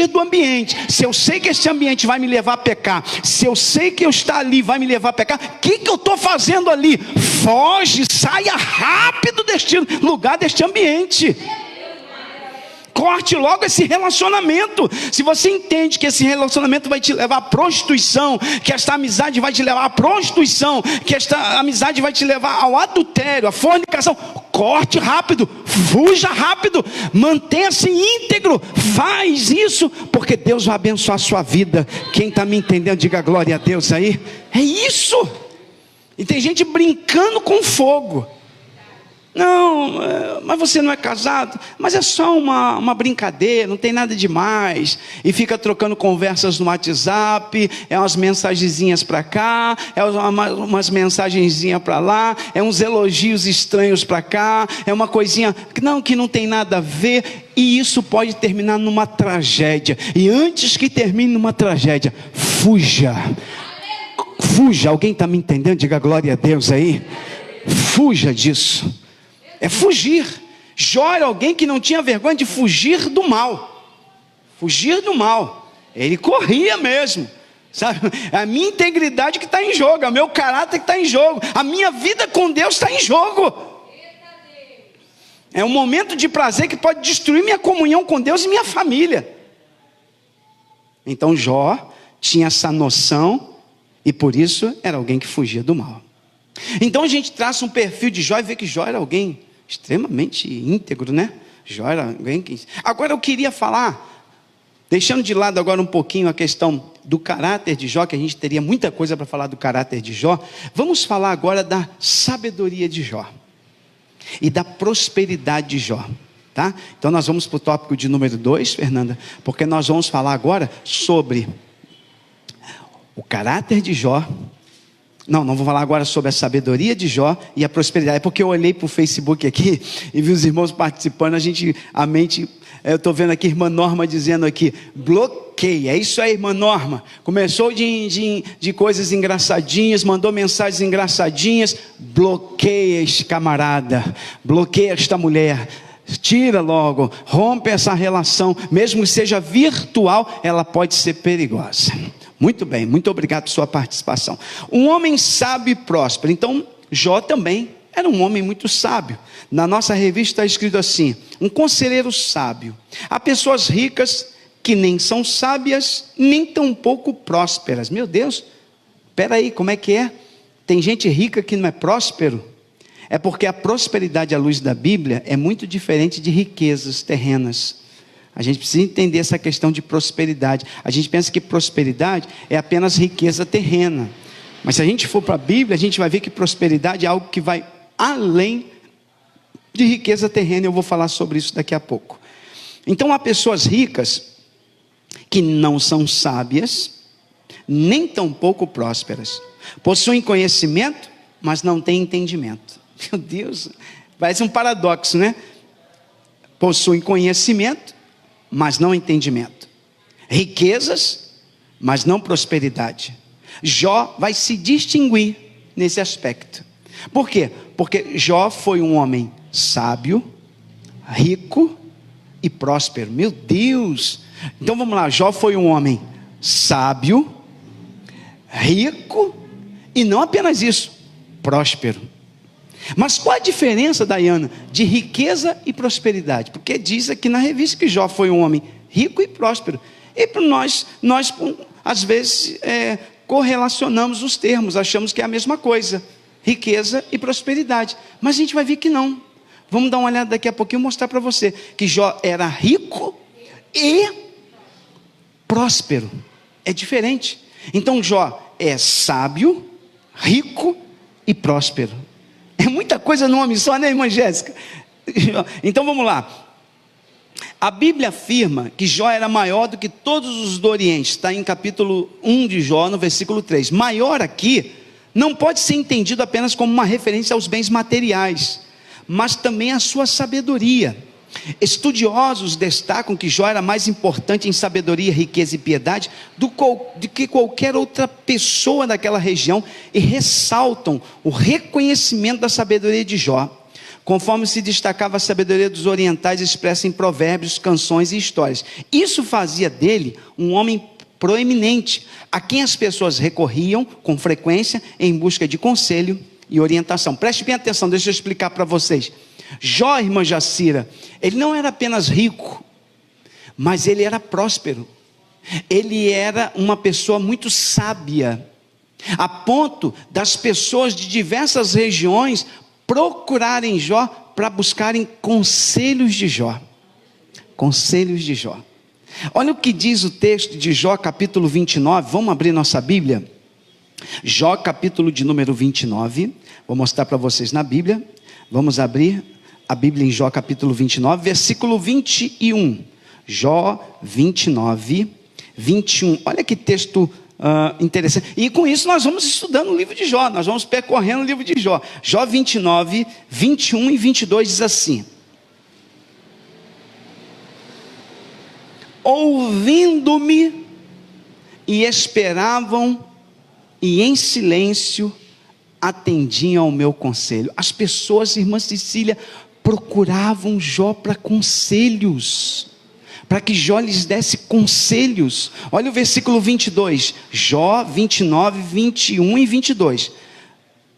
do ambiente. Se eu sei que esse ambiente vai me levar a pecar, se eu sei que eu estar ali vai me levar a pecar, o que eu estou fazendo ali? Foge, saia rápido deste lugar, deste ambiente. Corte logo esse relacionamento. Se você entende que esse relacionamento vai te levar à prostituição, que esta amizade vai te levar à prostituição, que esta amizade vai te levar ao adultério, à fornicação, corte rápido, fuja rápido, mantenha-se íntegro, faz isso, porque Deus vai abençoar a sua vida. Quem está me entendendo, diga glória a Deus aí. É isso. E tem gente brincando com fogo. Não, mas você não é casado, mas é só uma brincadeira, não tem nada demais. E fica trocando conversas no WhatsApp, umas mensagenzinhas para cá, umas mensagenzinhas para lá, uns elogios estranhos para cá, uma coisinha que não tem nada a ver. E isso pode terminar numa tragédia. E antes que termine numa tragédia, fuja. Fuja, alguém está me entendendo? Diga glória a Deus aí. Fuja disso. É fugir. Jó era alguém que não tinha vergonha de fugir do mal. Fugir do mal. Ele corria mesmo. Sabe? É a minha integridade que está em jogo, é o meu caráter que está em jogo, a minha vida com Deus está em jogo. É um momento de prazer que pode destruir minha comunhão com Deus e minha família. Então Jó tinha essa noção e por isso era alguém que fugia do mal. Então a gente traça um perfil de Jó e vê que Jó era alguém extremamente íntegro, né? Jó era alguém que... Agora eu queria falar, deixando de lado agora um pouquinho a questão do caráter de Jó, que a gente teria muita coisa para falar do caráter de Jó. Vamos falar agora da sabedoria de Jó e da prosperidade de Jó, tá? Então nós vamos para o tópico de número 2, Fernanda, porque nós vamos falar agora sobre o caráter de Jó. Não vou falar agora sobre a sabedoria de Jó e a prosperidade. É porque eu olhei para o Facebook aqui e vi os irmãos participando. Eu estou vendo aqui a irmã Norma dizendo aqui, bloqueia. É isso aí, irmã Norma. Começou de coisas engraçadinhas, mandou mensagens engraçadinhas. Bloqueia este camarada, bloqueia esta mulher. Tira logo, rompe essa relação. Mesmo que seja virtual, ela pode ser perigosa. Muito bem, muito obrigado por sua participação. Um homem sábio e próspero. Então, Jó também era um homem muito sábio. Na nossa revista está escrito assim, um conselheiro sábio. Há pessoas ricas que nem são sábias, nem tampouco prósperas. Meu Deus, espera aí, como é que é? Tem gente rica que não é próspero? É porque a prosperidade à luz da Bíblia é muito diferente de riquezas terrenas. A gente precisa entender essa questão de prosperidade. A gente pensa que prosperidade é apenas riqueza terrena. Mas se a gente for para a Bíblia, a gente vai ver que prosperidade é algo que vai além de riqueza terrena. Eu vou falar sobre isso daqui a pouco. Então há pessoas ricas que não são sábias, nem tampouco prósperas. Possuem conhecimento, mas não têm entendimento. Meu Deus, parece um paradoxo, né? Possuem conhecimento, mas não entendimento. Riquezas, mas não prosperidade. Jó vai se distinguir nesse aspecto. Por quê? Porque Jó foi um homem sábio, rico e próspero. Meu Deus! Então vamos lá, Jó foi um homem sábio, rico e não apenas isso, próspero. Mas qual a diferença, Dayana, de riqueza e prosperidade? Porque diz aqui na revista que Jó foi um homem rico e próspero. E para nós às vezes correlacionamos os termos, achamos que é a mesma coisa, riqueza e prosperidade. Mas a gente vai ver que não. Vamos dar uma olhada daqui a pouquinho e mostrar para você que Jó era rico e próspero. é diferente. Então Jó é sábio, rico e próspero. É muita coisa num homem só, né, irmã Jéssica? Então vamos lá. A Bíblia afirma que Jó era maior do que todos os do Oriente. Está em capítulo 1 de Jó, no versículo 3. Maior aqui não pode ser entendido apenas como uma referência aos bens materiais, mas também à sua sabedoria. Estudiosos destacam que Jó era mais importante em sabedoria, riqueza e piedade do que qualquer outra pessoa daquela região, e ressaltam o reconhecimento da sabedoria de Jó, conforme se destacava a sabedoria dos orientais expressa em provérbios, canções e histórias. Isso fazia dele um homem proeminente, a quem as pessoas recorriam com frequência em busca de conselho e orientação. Preste bem atenção, deixa eu explicar para vocês. Jó, irmã Jacira, ele não era apenas rico, mas ele era próspero. Ele era uma pessoa muito sábia, a ponto das pessoas de diversas regiões procurarem Jó para buscarem conselhos de Jó. Conselhos de Jó. Olha o que diz o texto de Jó, capítulo 29. Vamos abrir nossa Bíblia. Jó, capítulo de número 29. Vou mostrar para vocês na Bíblia. Vamos abrir a Bíblia em Jó, capítulo 29, versículo 21. Jó 29, 21. Olha que texto interessante. E com isso nós vamos estudando o livro de Jó. Nós vamos percorrendo o livro de Jó. Jó 29, 21 e 22 diz assim: ouvindo-me e esperavam, e em silêncio atendiam ao meu conselho. As pessoas, irmã Cecília, procuravam Jó para conselhos, para que Jó lhes desse conselhos. Olha o versículo 22, Jó 29, 21 e 22.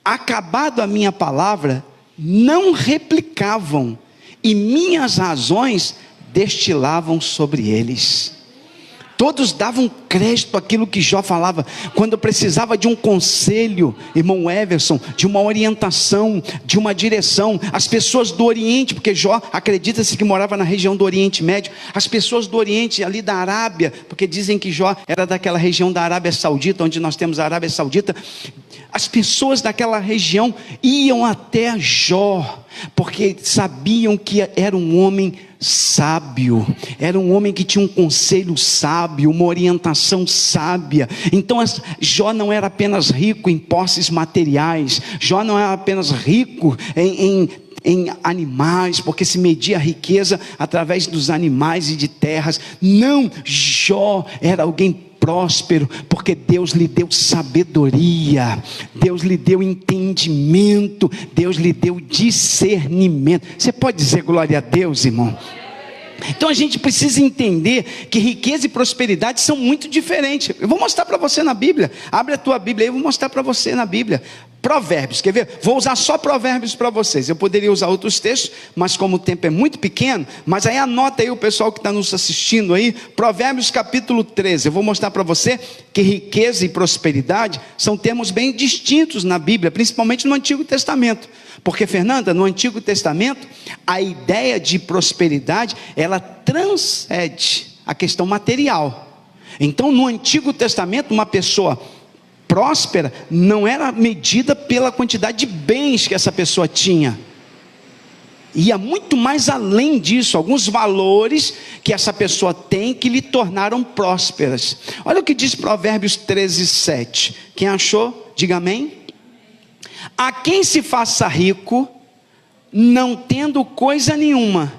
Acabado a minha palavra, não replicavam, e minhas razões destilavam sobre eles. Todos davam crédito àquilo que Jó falava. Quando precisava de um conselho, irmão Everson, de uma orientação, de uma direção, as pessoas do Oriente, porque Jó acredita-se que morava na região do Oriente Médio, as pessoas do Oriente, ali da Arábia, porque dizem que Jó era daquela região da Arábia Saudita, onde nós temos a Arábia Saudita. As pessoas daquela região iam até Jó, porque sabiam que era um homem sábio, era um homem que tinha um conselho sábio, uma orientação sábia. Então Jó não era apenas rico em posses materiais, Jó não era apenas rico em animais, porque se media a riqueza através dos animais e de terras. Não, Jó era alguém próspero, porque Deus lhe deu sabedoria, Deus lhe deu entendimento, Deus lhe deu discernimento. Você pode dizer glória a Deus, irmão? Então a gente precisa entender que riqueza e prosperidade são muito diferentes. Eu vou mostrar para você na Bíblia. Abre a tua Bíblia aí, eu vou mostrar para você na Bíblia. Provérbios, quer ver? Vou usar só Provérbios para vocês. Eu poderia usar outros textos, mas como o tempo é muito pequeno, mas aí anota aí o pessoal que está nos assistindo aí, Provérbios capítulo 13. Eu vou mostrar para você que riqueza e prosperidade são termos bem distintos na Bíblia, principalmente no Antigo Testamento. Porque, Fernanda, no Antigo Testamento, a ideia de prosperidade, ela transcende a questão material. Então, no Antigo Testamento, uma pessoa próspera não era medida pela quantidade de bens que essa pessoa tinha. Ia muito mais além disso, alguns valores que essa pessoa tem que lhe tornaram prósperas. Olha o que diz Provérbios 13, 7. Quem achou, diga amém. A quem se faça rico, não tendo coisa nenhuma,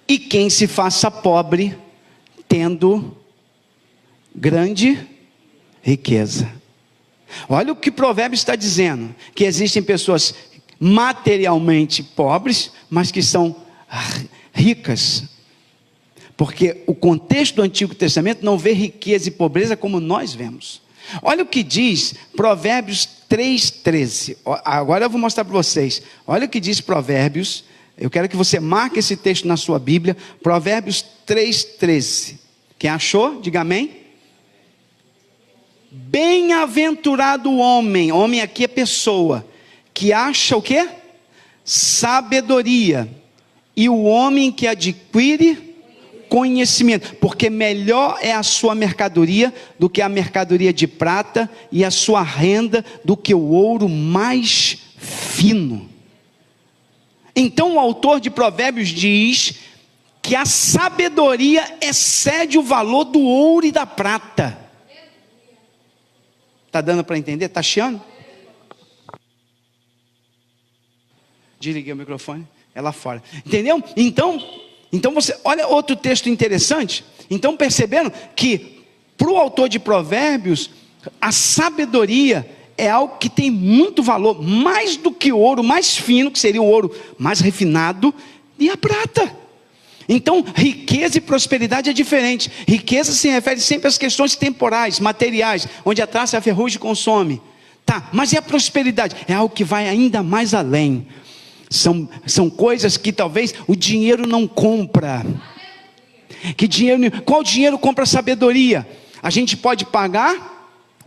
e quem se faça pobre, tendo grande riqueza. Olha o que Provérbios está dizendo, que existem pessoas materialmente pobres, mas que são ricas, porque o contexto do Antigo Testamento não vê riqueza e pobreza como nós vemos. Olha o que diz Provérbios 3,13. Agora eu vou mostrar para vocês. Olha o que diz Provérbios. Eu quero que você marque esse texto na sua Bíblia. Provérbios 3,13. Quem achou? Diga amém. Bem-aventurado o homem. Homem aqui é pessoa. Que acha o quê? Sabedoria. E o homem que adquire conhecimento, porque melhor é a sua mercadoria do que a mercadoria de prata, e a sua renda do que o ouro mais fino. Então o autor de Provérbios diz que a sabedoria excede o valor do ouro e da prata. Está dando para entender? Está chiando? Desliguei o microfone, é lá fora. Entendeu? Então você, olha outro texto interessante. Então perceberam que para o autor de Provérbios, a sabedoria é algo que tem muito valor, mais do que o ouro mais fino, que seria o ouro mais refinado, e a prata. Então, riqueza e prosperidade é diferente. Riqueza se refere sempre às questões temporais, materiais, onde a traça e a ferrugem consome. Tá, mas e a prosperidade? É algo que vai ainda mais além. São coisas que talvez o dinheiro não compra. Qual dinheiro compra sabedoria? A gente pode pagar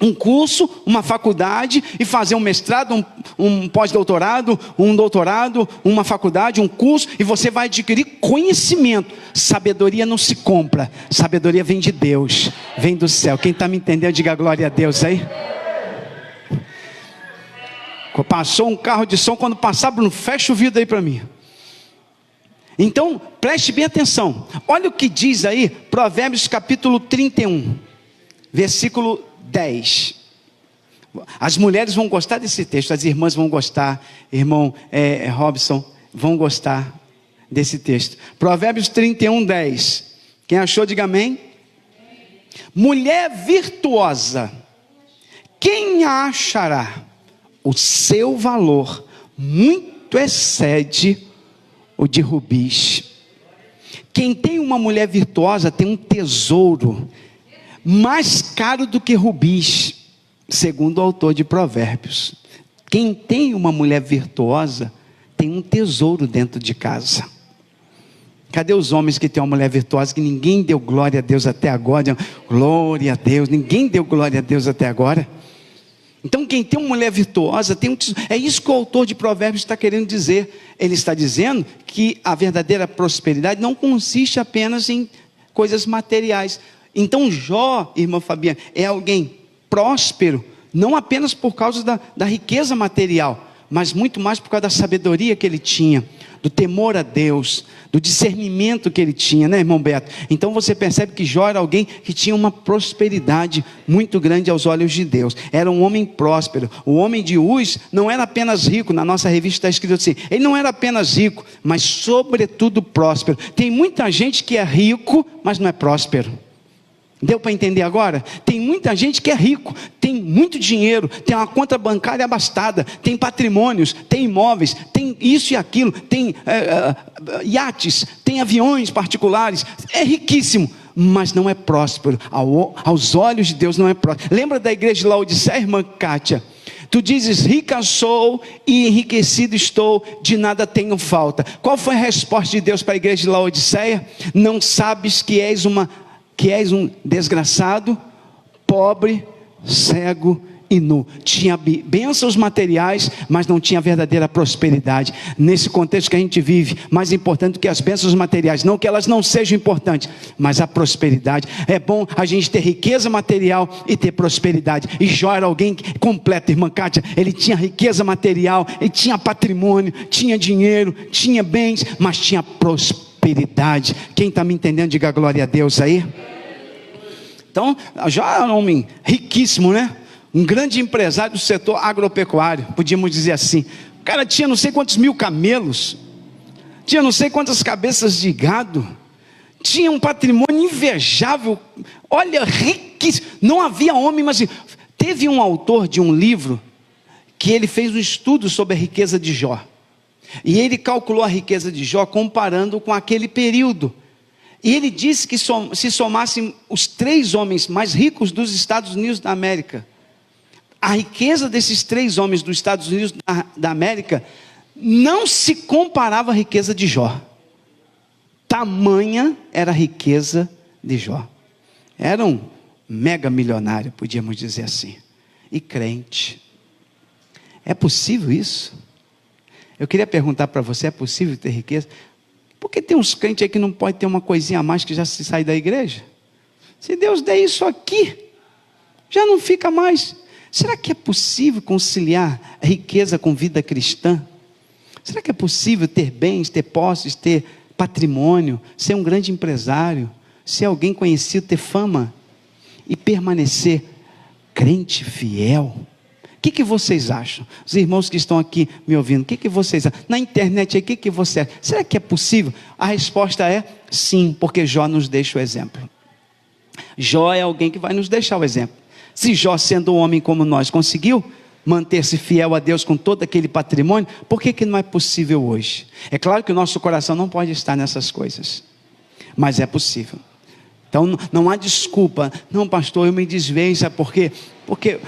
um curso, uma faculdade, e fazer um mestrado, um pós-doutorado, um doutorado, uma faculdade, um curso, e você vai adquirir conhecimento. Sabedoria não se compra, sabedoria vem de Deus, vem do céu. Quem está me entendendo, diga glória a Deus aí. Passou um carro de som, quando passar, Bruno, fecha o vidro aí para mim. Então, preste bem atenção. Olha o que diz aí, Provérbios capítulo 31, versículo 10. As mulheres vão gostar desse texto, as irmãs vão gostar, irmão Robson, vão gostar desse texto. Provérbios 31, 10. Quem achou, diga amém. Mulher virtuosa, quem a achará? O seu valor muito excede o de rubis. Quem tem uma mulher virtuosa tem um tesouro mais caro do que rubis, segundo o autor de Provérbios. Quem tem uma mulher virtuosa tem um tesouro dentro de casa. Cadê os homens que têm uma mulher virtuosa que ninguém deu glória a Deus até agora? Glória a Deus, ninguém deu glória a Deus até agora. Então quem tem uma mulher virtuosa tem um tesouro. É isso que o autor de Provérbios está querendo dizer. Ele está dizendo que a verdadeira prosperidade não consiste apenas em coisas materiais. Então Jó, irmã Fabiana, é alguém próspero, não apenas por causa da riqueza material, mas muito mais por causa da sabedoria que ele tinha, do temor a Deus, do discernimento que ele tinha, né, irmão Beto? Então você percebe que Jó era alguém que tinha uma prosperidade muito grande aos olhos de Deus. Era um homem próspero. O homem de Uz não era apenas rico. Na nossa revista está escrito assim: ele não era apenas rico, mas sobretudo próspero. Tem muita gente que é rico, mas não é próspero. Deu para entender agora? Tem muita gente que é rico, tem muito dinheiro, tem uma conta bancária abastada, tem patrimônios, tem imóveis, tem isso e aquilo, tem iates, tem aviões particulares, é riquíssimo, mas não é próspero. Aos olhos de Deus não é próspero. Lembra da igreja de Laodiceia, irmã Kátia? Tu dizes: rica sou e enriquecido estou, de nada tenho falta. Qual foi a resposta de Deus para a igreja de Laodiceia? Não sabes que és um desgraçado, pobre, cego e nu. Tinha bênçãos materiais, mas não tinha verdadeira prosperidade. Nesse contexto que a gente vive, mais importante do que as bênçãos materiais, não que elas não sejam importantes, mas a prosperidade. É bom a gente ter riqueza material e ter prosperidade. E Jó era alguém completo, irmã Kátia. Ele tinha riqueza material, ele tinha patrimônio, tinha dinheiro, tinha bens, mas tinha prosperidade. Quem está me entendendo, diga glória a Deus aí. Então, já era um homem riquíssimo, né? Um grande empresário do setor agropecuário, podíamos dizer assim. O cara tinha não sei quantos mil camelos, tinha não sei quantas cabeças de gado, tinha um patrimônio invejável. Olha, riquíssimo. Não havia homem, mas teve um autor de um livro que ele fez um estudo sobre a riqueza de Jó. E ele calculou a riqueza de Jó comparando com aquele período. E ele disse que se somassem os 3 homens mais ricos dos Estados Unidos da América, a riqueza desses 3 homens dos Estados Unidos da América não se comparava à riqueza de Jó. Tamanha era a riqueza de Jó. Era um mega milionário, podíamos dizer assim. E crente. É possível isso? Eu queria perguntar para você: é possível ter riqueza? Por Porque tem uns crentes aí que não pode ter uma coisinha a mais que já se sai da igreja. Se Deus der isso aqui, já não fica mais. Será que é possível conciliar a riqueza com vida cristã? Será que é possível ter bens, ter posses, ter patrimônio, ser um grande empresário, ser alguém conhecido, ter fama e permanecer crente fiel? O que vocês acham? Os irmãos que estão aqui me ouvindo, o que vocês acham? Na internet aí, o que você acha? Será que é possível? A resposta é sim, porque Jó nos deixa o exemplo. Jó é alguém que vai nos deixar o exemplo. Se Jó, sendo um homem como nós, conseguiu manter-se fiel a Deus com todo aquele patrimônio, por que não é possível hoje? É claro que o nosso coração não pode estar nessas coisas, mas é possível. Então não há desculpa. Não, pastor, eu me desviei, sabe por quê? Porque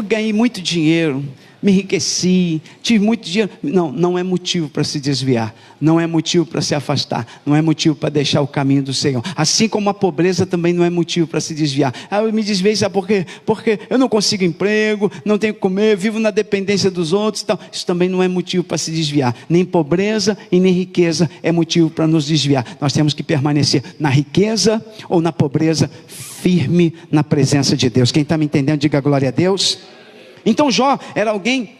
ganhei muito dinheiro, me enriqueci, tive muito dinheiro. Não é motivo para se desviar, não é motivo para se afastar, não é motivo para deixar o caminho do Senhor. Assim como a pobreza também não é motivo para se desviar. Eu me desviei, sabe por quê? Porque eu não consigo emprego, não tenho que comer, vivo na dependência dos outros. Então, isso também não é motivo para se desviar. Nem pobreza e nem riqueza é motivo para nos desviar. Nós temos que permanecer na riqueza ou na pobreza, firme na presença de Deus. Quem está me entendendo, diga glória a Deus. Então Jó era alguém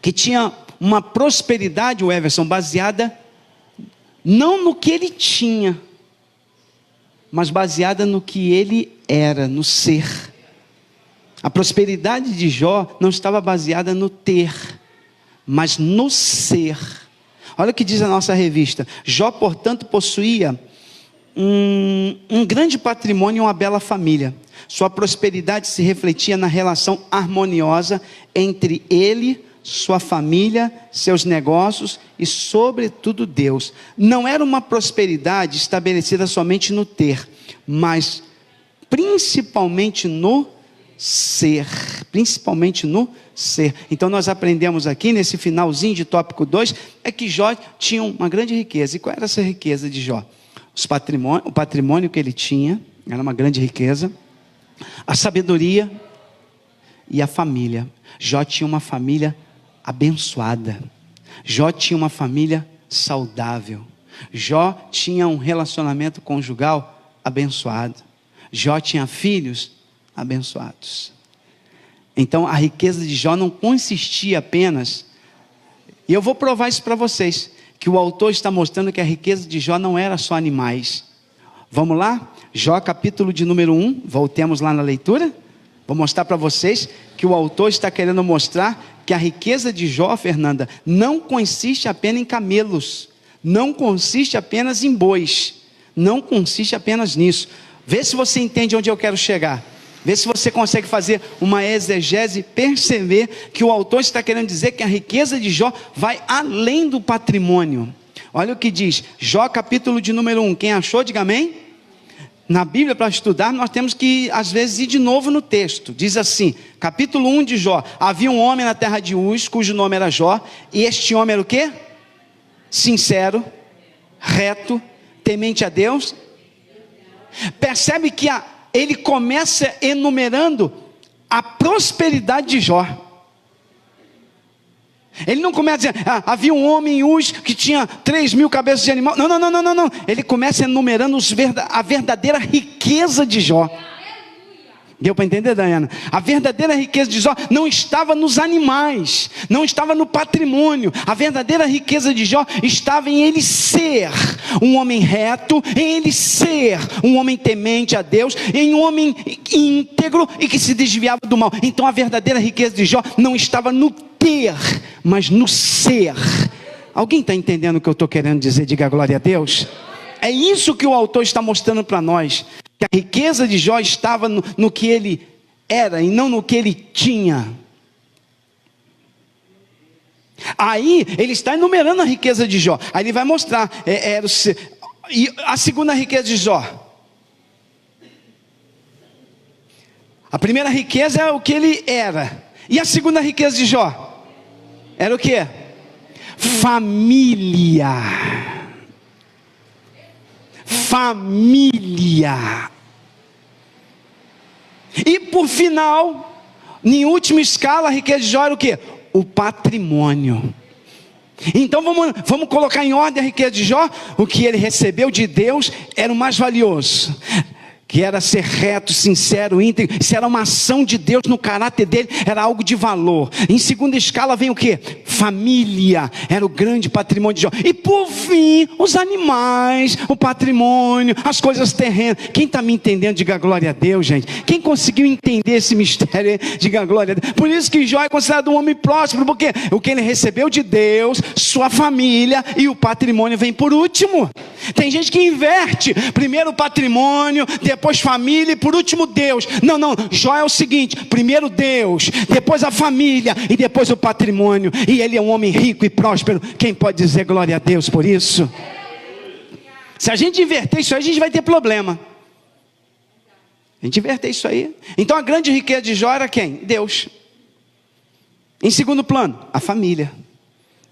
que tinha uma prosperidade, o Everson, baseada não no que ele tinha, mas baseada no que ele era, no ser. A prosperidade de Jó não estava baseada no ter, mas no ser. Olha o que diz a nossa revista: Jó, portanto, possuía um grande patrimônio e uma bela família. Sua prosperidade se refletia na relação harmoniosa entre ele, sua família, seus negócios e sobretudo Deus. Não era uma prosperidade estabelecida somente no ter, mas principalmente no ser. Principalmente no ser. Então nós aprendemos aqui nesse finalzinho de tópico 2, é que Jó tinha uma grande riqueza. E qual era essa riqueza de Jó? O patrimônio que ele tinha era uma grande riqueza, a sabedoria e a família. Jó tinha uma família abençoada. Jó tinha uma família saudável. Jó tinha um relacionamento conjugal abençoado. Jó tinha filhos abençoados. Então a riqueza de Jó não consistia apenas, e eu vou provar isso para vocês, que o autor está mostrando que a riqueza de Jó não era só animais. Vamos lá? Jó capítulo de número 1, voltemos lá na leitura. Vou mostrar para vocês que o autor está querendo mostrar que a riqueza de Jó, Fernanda, não consiste apenas em camelos, não consiste apenas em bois, não consiste apenas nisso. Vê se você entende onde eu quero chegar. Vê se você consegue fazer uma exegese e perceber que o autor está querendo dizer que a riqueza de Jó vai além do patrimônio. Olha o que diz, Jó capítulo de número 1, quem achou, diga amém. Na Bíblia, para estudar, nós temos que, às vezes, ir de novo no texto. Diz assim, capítulo 1 de Jó: havia um homem na terra de Uz, cujo nome era Jó, e este homem era o quê? Sincero, reto, temente a Deus. Percebe que ele começa enumerando a prosperidade de Jó. Ele não começa a dizer, havia um homem em Uz que tinha 3.000 cabeças de animal. Não. Ele começa enumerando a verdadeira riqueza de Jó. Deu para entender, Daiana? A verdadeira riqueza de Jó não estava nos animais, não estava no patrimônio. A verdadeira riqueza de Jó estava em ele ser um homem reto, em ele ser um homem temente a Deus, em um homem íntegro e que se desviava do mal. Então a verdadeira riqueza de Jó não estava no ter, mas no ser. Alguém está entendendo o que eu estou querendo dizer? Diga glória a Deus. É isso que o autor está mostrando para nós, que a riqueza de Jó estava no que ele era e não no que ele tinha. Aí ele está enumerando a riqueza de Jó. Aí ele vai mostrar e a segunda riqueza de Jó. A primeira riqueza é o que ele era. E a segunda riqueza de Jó era o que? Família. Família. E por final, em última escala, a riqueza de Jó era o que? O patrimônio. Então vamos colocar em ordem a riqueza de Jó. O que ele recebeu de Deus era o mais valioso, que era ser reto, sincero, íntegro. Isso era uma ação de Deus no caráter dele, era algo de valor. Em segunda escala vem o quê? Família, era o grande patrimônio de Jó. E por fim, os animais, o patrimônio, as coisas terrenas. Quem está me entendendo, diga glória a Deus, gente. Quem conseguiu entender esse mistério, diga glória a Deus. Por isso que Jó é considerado um homem próspero, porque o que ele recebeu de Deus, sua família e o patrimônio vem por último. Tem gente que inverte, primeiro o patrimônio, depois família e por último Deus. Não, Jó é o seguinte: primeiro Deus, depois a família e depois o patrimônio. E ele é um homem rico e próspero. Quem pode dizer glória a Deus por isso? Se a gente inverter isso aí, a gente vai ter problema. A gente inverter isso aí. Então a grande riqueza de Jó era quem? Deus. Em segundo plano, a família.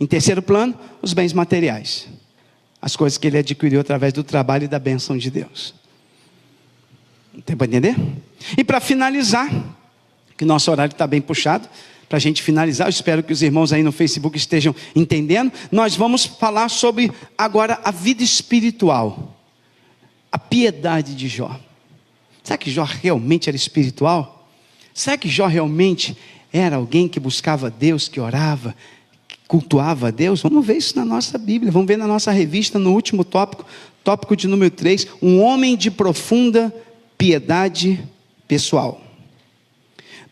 Em terceiro plano, os bens materiais. As coisas que ele adquiriu através do trabalho e da bênção de Deus. Tem para entender? E para finalizar, que nosso horário está bem puxado, para a gente finalizar, eu espero que os irmãos aí no Facebook estejam entendendo. Nós vamos falar sobre agora a vida espiritual, a piedade de Jó. Será que Jó realmente era espiritual? Será que Jó realmente era alguém que buscava Deus, que orava, cultuava a Deus? Vamos ver isso na nossa Bíblia, vamos ver na nossa revista, no último tópico de número 3, um homem de profunda piedade pessoal.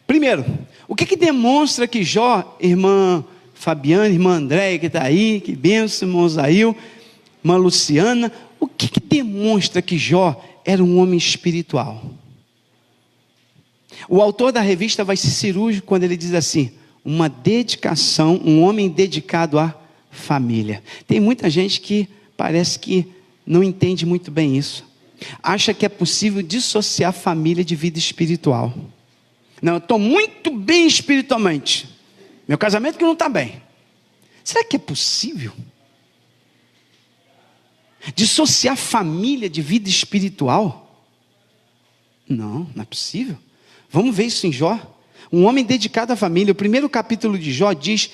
Primeiro, o que demonstra que Jó, irmã Fabiana, irmã Andréia que está aí, que benção, irmão Zail, irmã Luciana, o que demonstra que Jó era um homem espiritual? O autor da revista vai ser cirúrgico quando ele diz assim: uma dedicação, um homem dedicado à família. Tem muita gente que parece que não entende muito bem isso. Acha que é possível dissociar família de vida espiritual. Não, eu estou muito bem espiritualmente. Meu casamento que não está bem. Será que é possível dissociar família de vida espiritual? Não é possível. Vamos ver isso em Jó. Um homem dedicado à família. O primeiro capítulo de Jó diz: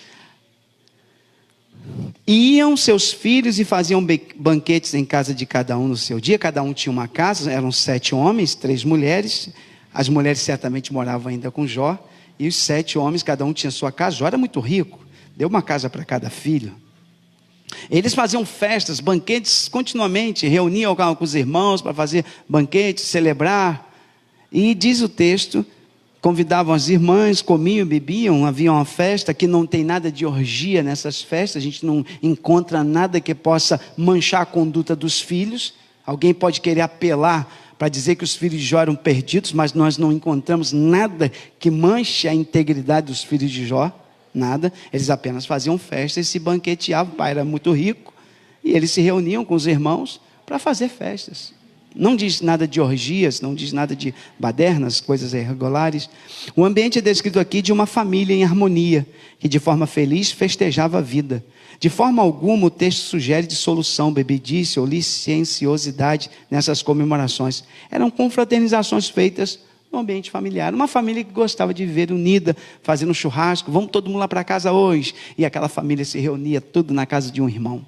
iam seus filhos e faziam banquetes em casa de cada um no seu dia. Cada um tinha uma casa, eram 7 homens, 3 mulheres. As mulheres certamente moravam ainda com Jó. E os 7 homens, cada um tinha sua casa. Jó era muito rico, deu uma casa para cada filho. Eles faziam festas, banquetes continuamente, reuniam com os irmãos para fazer banquetes, celebrar. E diz o texto, convidavam as irmãs, comiam, bebiam, havia uma festa que não tem nada de orgia nessas festas, a gente não encontra nada que possa manchar a conduta dos filhos. Alguém pode querer apelar para dizer que os filhos de Jó eram perdidos, mas nós não encontramos nada que manche a integridade dos filhos de Jó, nada. Eles apenas faziam festa e se banqueteavam. O pai era muito rico e eles se reuniam com os irmãos para fazer festas. Não diz nada de orgias, não diz nada de badernas, coisas irregulares. O ambiente é descrito aqui de uma família em harmonia, que de forma feliz festejava a vida. De forma alguma o texto sugere dissolução, bebedice ou licenciosidade nessas comemorações. Eram confraternizações feitas no ambiente familiar. Uma família que gostava de viver unida, fazendo um churrasco. Vamos todo mundo lá para casa hoje. E aquela família se reunia tudo na casa de um irmão.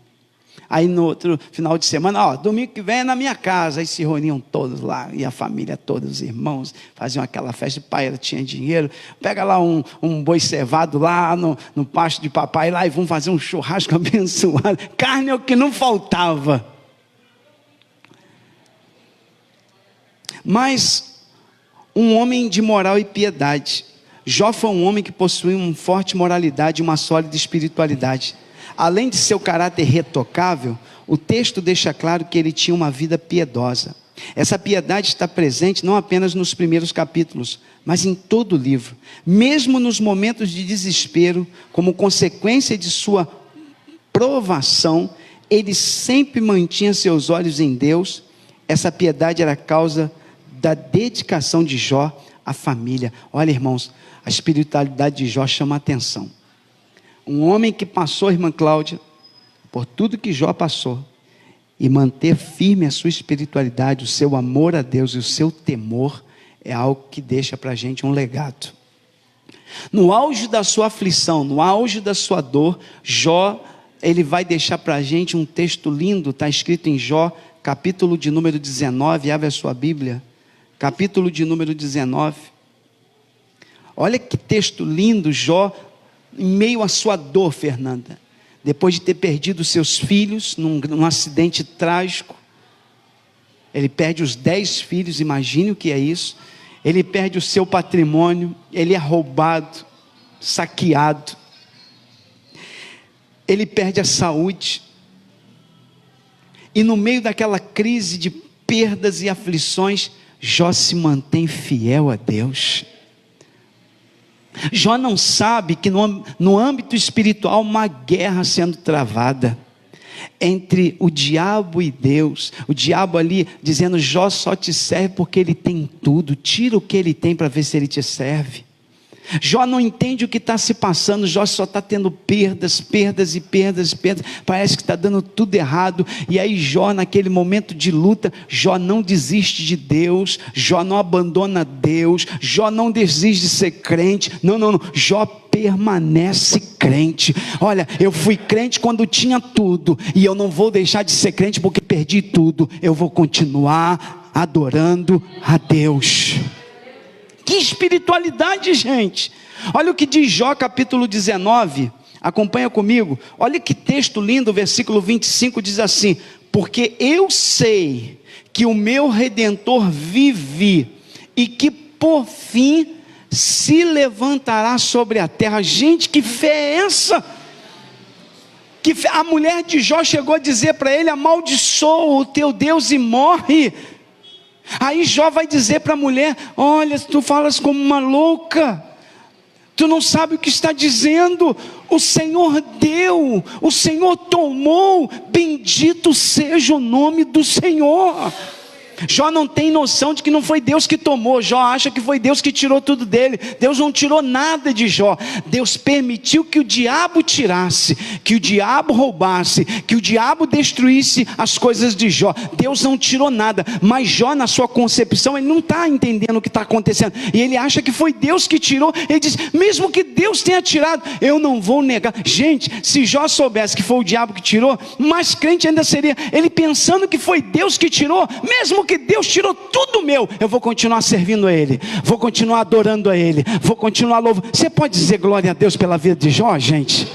Aí no outro final de semana, domingo que vem é na minha casa. Aí se reuniam todos lá, e a família toda, os irmãos, faziam aquela festa. O pai tinha dinheiro, pega lá um boi cevado lá no pasto de papai, lá e vão fazer um churrasco abençoado. Carne é o que não faltava. Mas um homem de moral e piedade. Jó foi um homem que possuía uma forte moralidade e uma sólida espiritualidade. Além de seu caráter retocável, o texto deixa claro que ele tinha uma vida piedosa. Essa piedade está presente não apenas nos primeiros capítulos, mas em todo o livro. Mesmo nos momentos de desespero, como consequência de sua provação, ele sempre mantinha seus olhos em Deus. Essa piedade era a causa da dedicação de Jó à família. Olha, irmãos, a espiritualidade de Jó chama a atenção. Um homem que passou, irmã Cláudia, por tudo que Jó passou, e manter firme a sua espiritualidade, o seu amor a Deus e o seu temor, é algo que deixa para a gente um legado. No auge da sua aflição, no auge da sua dor, Jó ele vai deixar para a gente um texto lindo, está escrito em Jó, capítulo de número 19, abre a sua Bíblia, capítulo de número 19, olha que texto lindo. Jó, em meio à sua dor, Fernanda, depois de ter perdido seus filhos, num acidente trágico, ele perde os 10 filhos, imagine o que é isso, ele perde o seu patrimônio, ele é roubado, saqueado, ele perde a saúde, e no meio daquela crise de perdas e aflições, Jó se mantém fiel a Deus. Jó não sabe que no âmbito espiritual uma guerra sendo travada entre o diabo e Deus, o diabo ali dizendo: Jó só te serve porque ele tem tudo, tira o que ele tem para ver se ele te serve. Jó não entende o que está se passando, Jó só está tendo perdas, parece que está dando tudo errado, e aí Jó, naquele momento de luta, Jó não desiste de Deus, Jó não abandona Deus, Jó não desiste de ser crente, não, Jó permanece crente. Olha, eu fui crente quando tinha tudo, e eu não vou deixar de ser crente porque perdi tudo, eu vou continuar adorando a Deus. Que espiritualidade, gente! Olha o que diz Jó capítulo 19, acompanha comigo, olha que texto lindo, versículo 25 diz assim: porque eu sei que o meu Redentor vive, e que por fim se levantará sobre a terra. Gente, que fé é essa? Que fé? A mulher de Jó chegou a dizer para ele: amaldiçoa o teu Deus e morre. Aí Jó vai dizer para a mulher: olha, tu falas como uma louca, tu não sabe o que está dizendo, o Senhor deu, o Senhor tomou, bendito seja o nome do Senhor. Jó não tem noção de que não foi Deus que tomou, Jó acha que foi Deus que tirou tudo dele. Deus não tirou nada de Jó, Deus permitiu que o diabo tirasse, que o diabo roubasse, que o diabo destruísse as coisas de Jó. Deus não tirou nada, mas Jó, na sua concepção, ele não está entendendo o que está acontecendo, e ele acha que foi Deus que tirou. Ele diz: mesmo que Deus tenha tirado, eu não vou negar. Gente, se Jó soubesse que foi o diabo que tirou, mais crente ainda seria. Ele pensando que foi Deus que tirou, mesmo que Deus tirou tudo meu, eu vou continuar servindo a Ele, vou continuar adorando a Ele, vou continuar louvando. Você pode dizer glória a Deus pela vida de Jó, gente?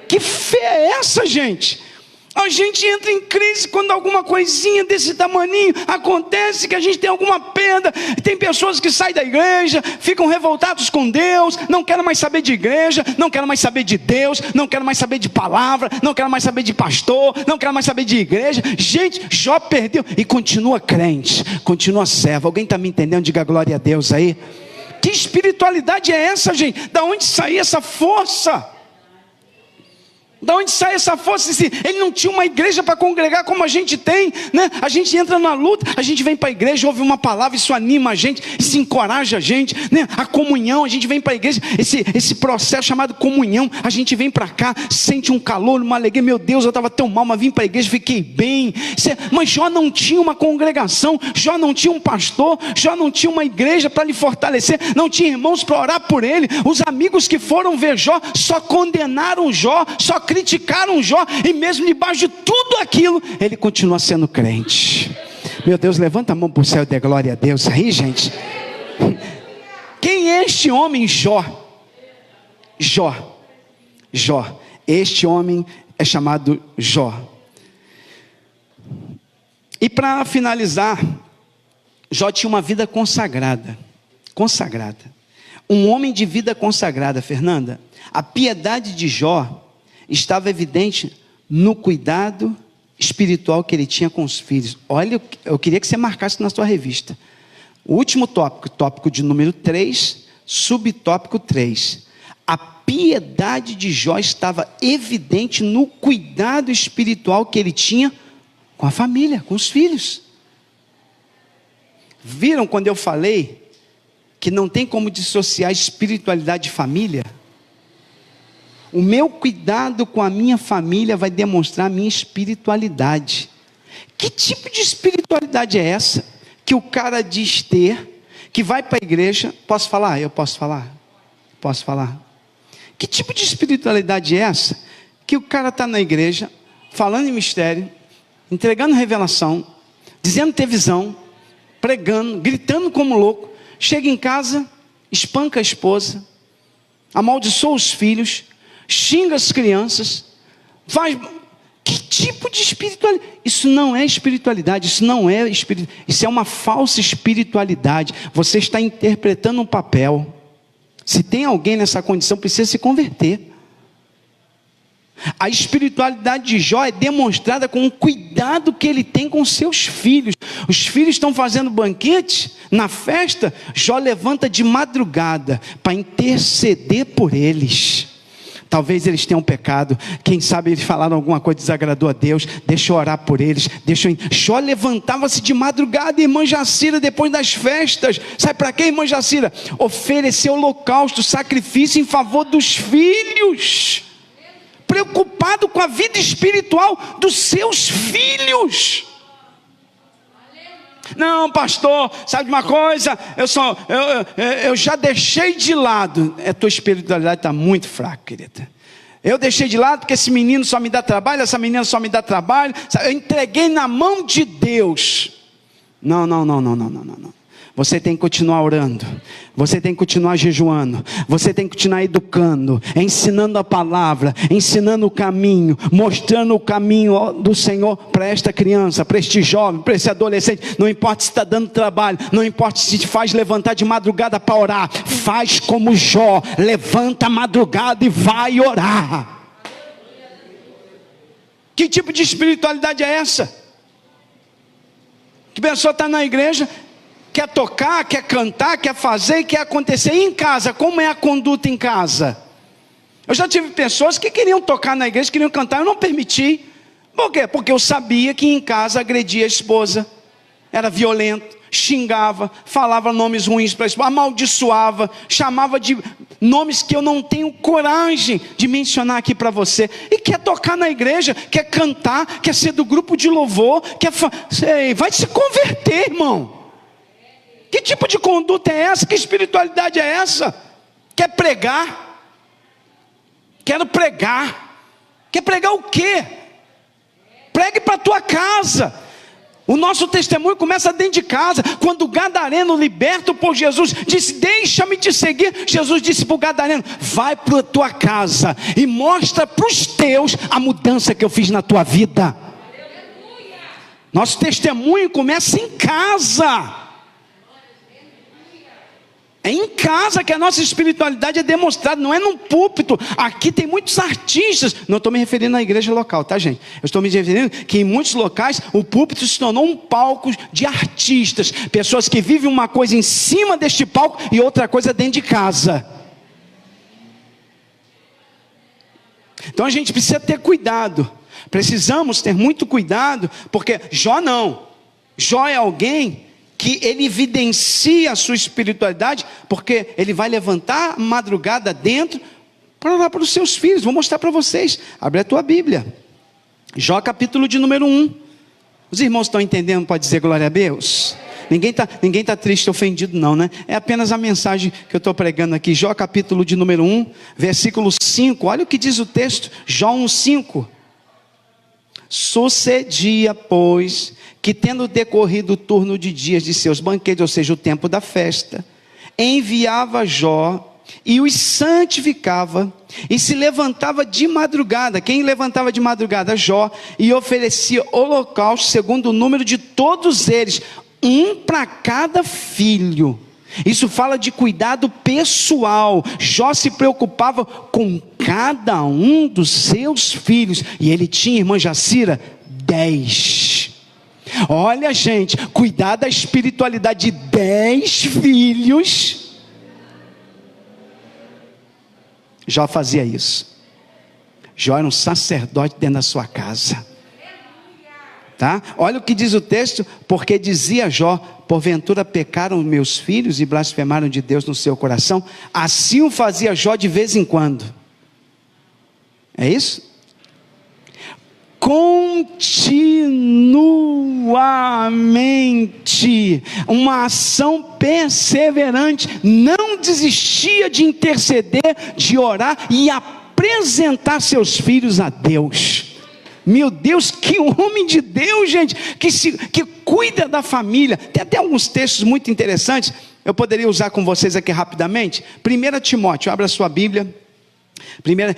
Que fé é essa, gente? A gente entra em crise quando alguma coisinha desse tamaninho acontece, que a gente tem alguma perda. Tem pessoas que saem da igreja, ficam revoltados com Deus, não querem mais saber de igreja, não querem mais saber de Deus, não querem mais saber de palavra, não querem mais saber de pastor, não querem mais saber de igreja. Gente, Jó perdeu e continua crente, continua servo. Alguém está me entendendo? Diga glória a Deus aí. Que espiritualidade é essa, gente? Da onde saiu essa força? Da onde sai essa força? Ele não tinha uma igreja para congregar como a gente tem, né? A gente entra na luta, a gente vem para a igreja, ouve uma palavra, isso anima a gente, isso encoraja a gente, né? A comunhão, a gente vem para a igreja, esse processo chamado comunhão, a gente vem para cá, sente um calor, uma alegria. Meu Deus, eu estava tão mal, mas vim para a igreja, fiquei bem. Mas Jó não tinha uma congregação, Jó não tinha um pastor, Jó não tinha uma igreja para lhe fortalecer, não tinha irmãos para orar por ele. Os amigos que foram ver Jó só condenaram Jó, só criticaram Jó, e mesmo debaixo de tudo aquilo, ele continua sendo crente. Meu Deus, levanta a mão para o céu e dê glória a Deus aí, gente. Quem é este homem? Jó. Este homem é chamado Jó. E para finalizar, Jó tinha uma vida consagrada. Um homem de vida consagrada, Fernanda. A piedade de Jó estava evidente no cuidado espiritual que ele tinha com os filhos. Olha, eu queria que você marcasse na sua revista. O último tópico, tópico de número 3, subtópico 3. A piedade de Jó estava evidente no cuidado espiritual que ele tinha com a família, com os filhos. Viram quando eu falei que não tem como dissociar espiritualidade de família? O meu cuidado com a minha família vai demonstrar a minha espiritualidade. Que tipo de espiritualidade é essa? Que o cara diz ter, que vai para a igreja. Posso falar? Eu posso falar? Posso falar? Que tipo de espiritualidade é essa? que o cara está na igreja, falando em mistério, entregando revelação, dizendo ter visão, pregando, gritando como louco, chega em casa, espanca a esposa, amaldiçoa os filhos, xinga as crianças, faz... Que tipo de espiritualidade? Isso não é espiritualidade, isso é uma falsa espiritualidade. Você está interpretando um papel. Se tem alguém nessa condição, precisa se converter. A espiritualidade de Jó é demonstrada com o cuidado que ele tem com seus filhos. Os filhos estão fazendo banquete, na festa, Jó levanta de madrugada para interceder por eles. Talvez eles tenham pecado, quem sabe eles falaram alguma coisa que desagradou a Deus, deixa eu orar por eles, Jó levantava-se de madrugada, irmã Jacira, depois das festas, sabe para quê, irmã Jacira? Oferecer holocausto, sacrifício em favor dos filhos, preocupado com a vida espiritual dos seus filhos. Não, pastor, sabe de uma coisa, eu já deixei de lado. A tua espiritualidade está muito fraca, querida. Eu deixei de lado porque esse menino só me dá trabalho, essa menina só me dá trabalho. Eu entreguei na mão de Deus. Não. Você tem que continuar orando, você tem que continuar jejuando, você tem que continuar educando, ensinando a palavra, ensinando o caminho, mostrando o caminho do Senhor para esta criança, para este jovem, para esse adolescente. Não importa se está dando trabalho, não importa se te faz levantar de madrugada para orar, faz como Jó, levanta a madrugada e vai orar. Que tipo de espiritualidade é essa? Que pessoa está na igreja, quer tocar, quer cantar, quer fazer e quer acontecer. E em casa, como é a conduta em casa? Eu já tive pessoas que queriam tocar na igreja, queriam cantar, eu não permiti. Por quê? Porque eu sabia que em casa agredia a esposa, era violento, xingava, falava nomes ruins para a esposa, amaldiçoava, chamava de nomes que eu não tenho coragem de mencionar aqui para você. E quer tocar na igreja, quer cantar, quer ser do grupo de louvor, vai se converter, irmão. Que tipo de conduta é essa? Que espiritualidade é essa? Quer pregar? Quero pregar. Quer pregar o quê? Pregue para a tua casa. O nosso testemunho começa dentro de casa. Quando o gadareno, liberto por Jesus, disse: deixa-me te seguir, Jesus disse para o gadareno: vai para a tua casa e mostra para os teus a mudança que eu fiz na tua vida. Nosso testemunho começa em casa. É em casa que a nossa espiritualidade é demonstrada, não é num púlpito. Aqui tem muitos artistas, não estou me referindo à igreja local, tá, gente? Eu estou me referindo que em muitos locais o púlpito se tornou um palco de artistas, pessoas que vivem uma coisa em cima deste palco e outra coisa dentro de casa. Então a gente precisa ter cuidado, precisamos ter muito cuidado, porque Jó não, Jó é alguém que ele evidencia a sua espiritualidade, porque ele vai levantar a madrugada dentro, para orar para os seus filhos. Vou mostrar para vocês, abre a tua Bíblia, Jó capítulo de número 1, os irmãos estão entendendo, pode dizer glória a Deus? Ninguém tá triste, ofendido não, né? É apenas a mensagem que eu estou pregando aqui. Jó capítulo de número 1, versículo 5, olha o que diz o texto, Jó 1:5. Sucedia, pois, que tendo decorrido o turno de dias de seus banquetes, ou seja, o tempo da festa, enviava Jó e os santificava, e se levantava de madrugada. Quem levantava de madrugada? Jó, e oferecia holocausto segundo o número de todos eles, um para cada filho. Isso fala de cuidado pessoal. Jó se preocupava com cada um dos seus filhos, e ele tinha, irmã Jacira, 10. Olha, gente, cuidar da espiritualidade de 10 filhos. Jó fazia isso. Jó era um sacerdote dentro da sua casa, tá? Olha o que diz o texto, porque dizia Jó: porventura pecaram meus filhos e blasfemaram de Deus no seu coração. Assim o fazia Jó de vez em quando. É isso? Continuamente, uma ação perseverante, não desistia de interceder, de orar, e a apresentar seus filhos a Deus. Meu Deus, que homem de Deus, gente, que cuida da família. Tem até alguns textos muito interessantes, eu poderia usar com vocês aqui rapidamente. 1 Timóteo, abra sua Bíblia.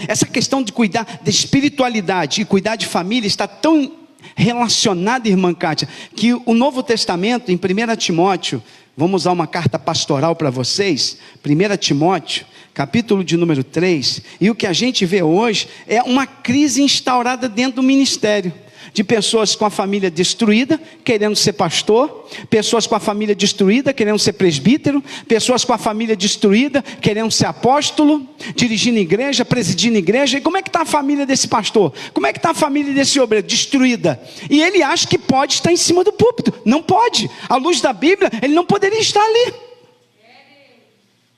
Essa questão de cuidar de espiritualidade e cuidar de família está tão relacionada, irmã Kátia, que o Novo Testamento, em 1 Timóteo, vamos usar uma carta pastoral para vocês, 1 Timóteo, capítulo de número 3, e o que a gente vê hoje é uma crise instaurada dentro do ministério, de pessoas com a família destruída, querendo ser pastor, pessoas com a família destruída, querendo ser presbítero, pessoas com a família destruída, querendo ser apóstolo, dirigindo igreja, presidindo igreja. E como é que está a família desse pastor? Como é que está a família desse obreiro? Destruída. E ele acha que pode estar em cima do púlpito. Não pode. À luz da Bíblia, ele não poderia estar ali.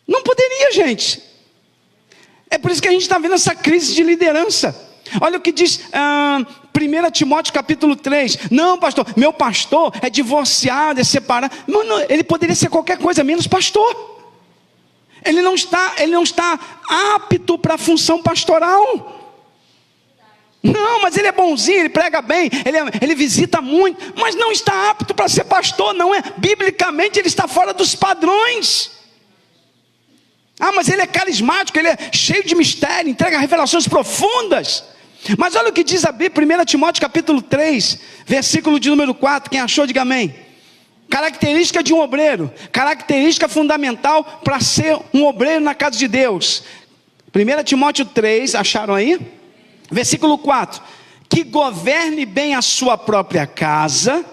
Não poderia, gente. É por isso que a gente está vendo essa crise de liderança. Olha o que diz 1 Timóteo capítulo 3. Não, pastor, meu pastor é divorciado, é separado. Não, ele poderia ser qualquer coisa menos pastor. Ele não está apto para a função pastoral. Não, mas ele é bonzinho, ele prega bem, ele visita muito, mas não está apto para ser pastor, não é? Biblicamente ele está fora dos padrões. Mas ele é carismático, ele é cheio de mistério, entrega revelações profundas. Mas olha o que diz a Bíblia, 1 Timóteo capítulo 3, versículo de número 4, quem achou, diga amém. Característica de um obreiro, característica fundamental para ser um obreiro na casa de Deus. 1 Timóteo 3, acharam aí? Versículo 4, que governe bem a sua própria casa.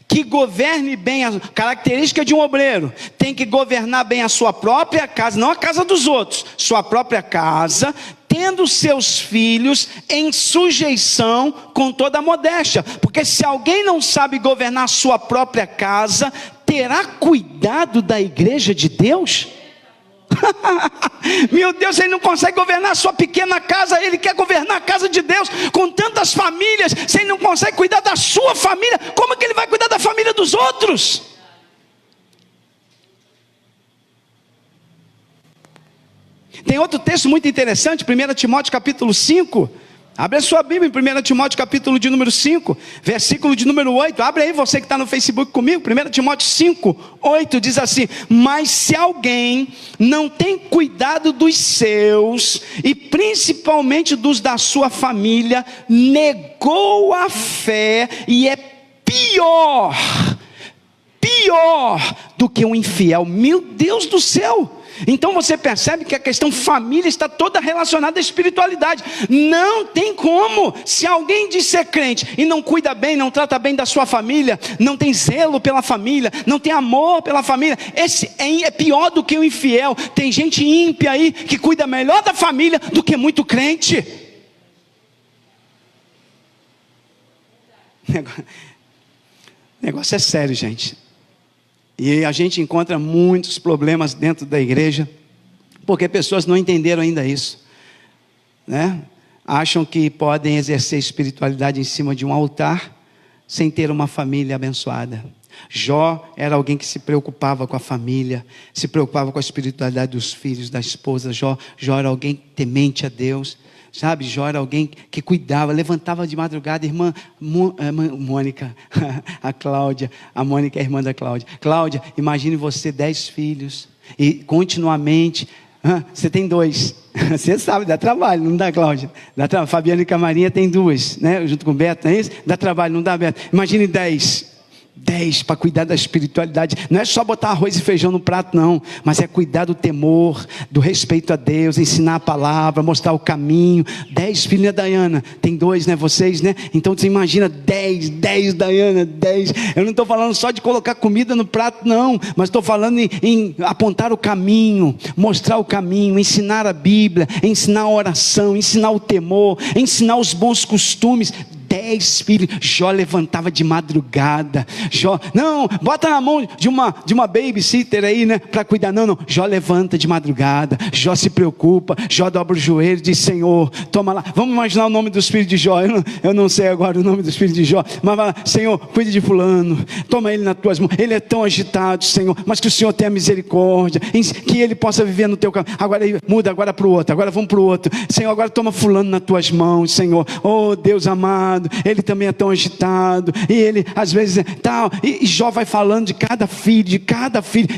Que governe bem, a característica de um obreiro, tem que governar bem a sua própria casa, não a casa dos outros, sua própria casa, tendo seus filhos em sujeição com toda a modéstia, porque se alguém não sabe governar a sua própria casa, terá cuidado da igreja de Deus? Meu Deus, ele não consegue governar a sua pequena casa, ele quer governar a casa de Deus, com tantas famílias. Se ele não consegue cuidar da sua família, como é que ele vai cuidar da família dos outros? Tem outro texto muito interessante, 1 Timóteo capítulo 5, abre a sua Bíblia em 1 Timóteo capítulo de número 5, versículo de número 8, abre aí você que está no Facebook comigo, 1 Timóteo 5, 8 diz assim: mas se alguém não tem cuidado dos seus, e principalmente dos da sua família, negou a fé e é pior do que um infiel. Meu Deus do céu! Então você percebe que a questão família está toda relacionada à espiritualidade. Não tem como, se alguém diz ser crente e não cuida bem, não trata bem da sua família, não tem zelo pela família, não tem amor pela família, esse é pior do que o infiel. Tem gente ímpia aí que cuida melhor da família do que muito crente. O negócio é sério, gente. E a gente encontra muitos problemas dentro da igreja, porque pessoas não entenderam ainda isso, né? Acham que podem exercer espiritualidade em cima de um altar, sem ter uma família abençoada. Jó era alguém que se preocupava com a família, se preocupava com a espiritualidade dos filhos, da esposa. Jó era alguém temente a Deus. Sabe, Jó era alguém que cuidava, levantava de madrugada. Irmã Mônica, a Cláudia, a Mônica é a irmã da Cláudia. Cláudia, imagine você 10 filhos e continuamente, você tem 2, você sabe, dá trabalho, não dá, Cláudia? Dá trabalho. Fabiana e Camarinha tem 2, né? Junto com o Beto, não é isso? Dá trabalho, não dá, Beto? Imagine 10 para cuidar da espiritualidade. Não é só botar arroz e feijão no prato, não, mas é cuidar do temor, do respeito a Deus, ensinar a palavra, mostrar o caminho. 10 filhos, né, Dayana? Tem 2, né, vocês, né? Então você imagina 10, Dayana, 10. Eu não estou falando só de colocar comida no prato, não, mas estou falando em apontar o caminho, mostrar o caminho, ensinar a Bíblia, ensinar a oração, ensinar o temor, ensinar os bons costumes. 10 filhos. Jó levantava de madrugada. Jó, não, bota na mão de uma babysitter aí, né, para cuidar. Não, Jó levanta de madrugada. Jó se preocupa. Jó dobra o joelho e diz: Senhor, toma lá. Vamos imaginar o nome dos filhos de Jó. Eu não sei agora o nome dos filhos de Jó, mas vai lá: Senhor, cuide de fulano, toma ele nas tuas mãos. Ele é tão agitado, Senhor, mas que o Senhor tenha misericórdia, que ele possa viver no teu caminho. Agora muda agora para o outro, agora vamos para o outro. Senhor, agora toma fulano nas tuas mãos, Senhor. Oh Deus amado, ele também é tão agitado, e ele às vezes é tal, e Jó vai falando de cada filho,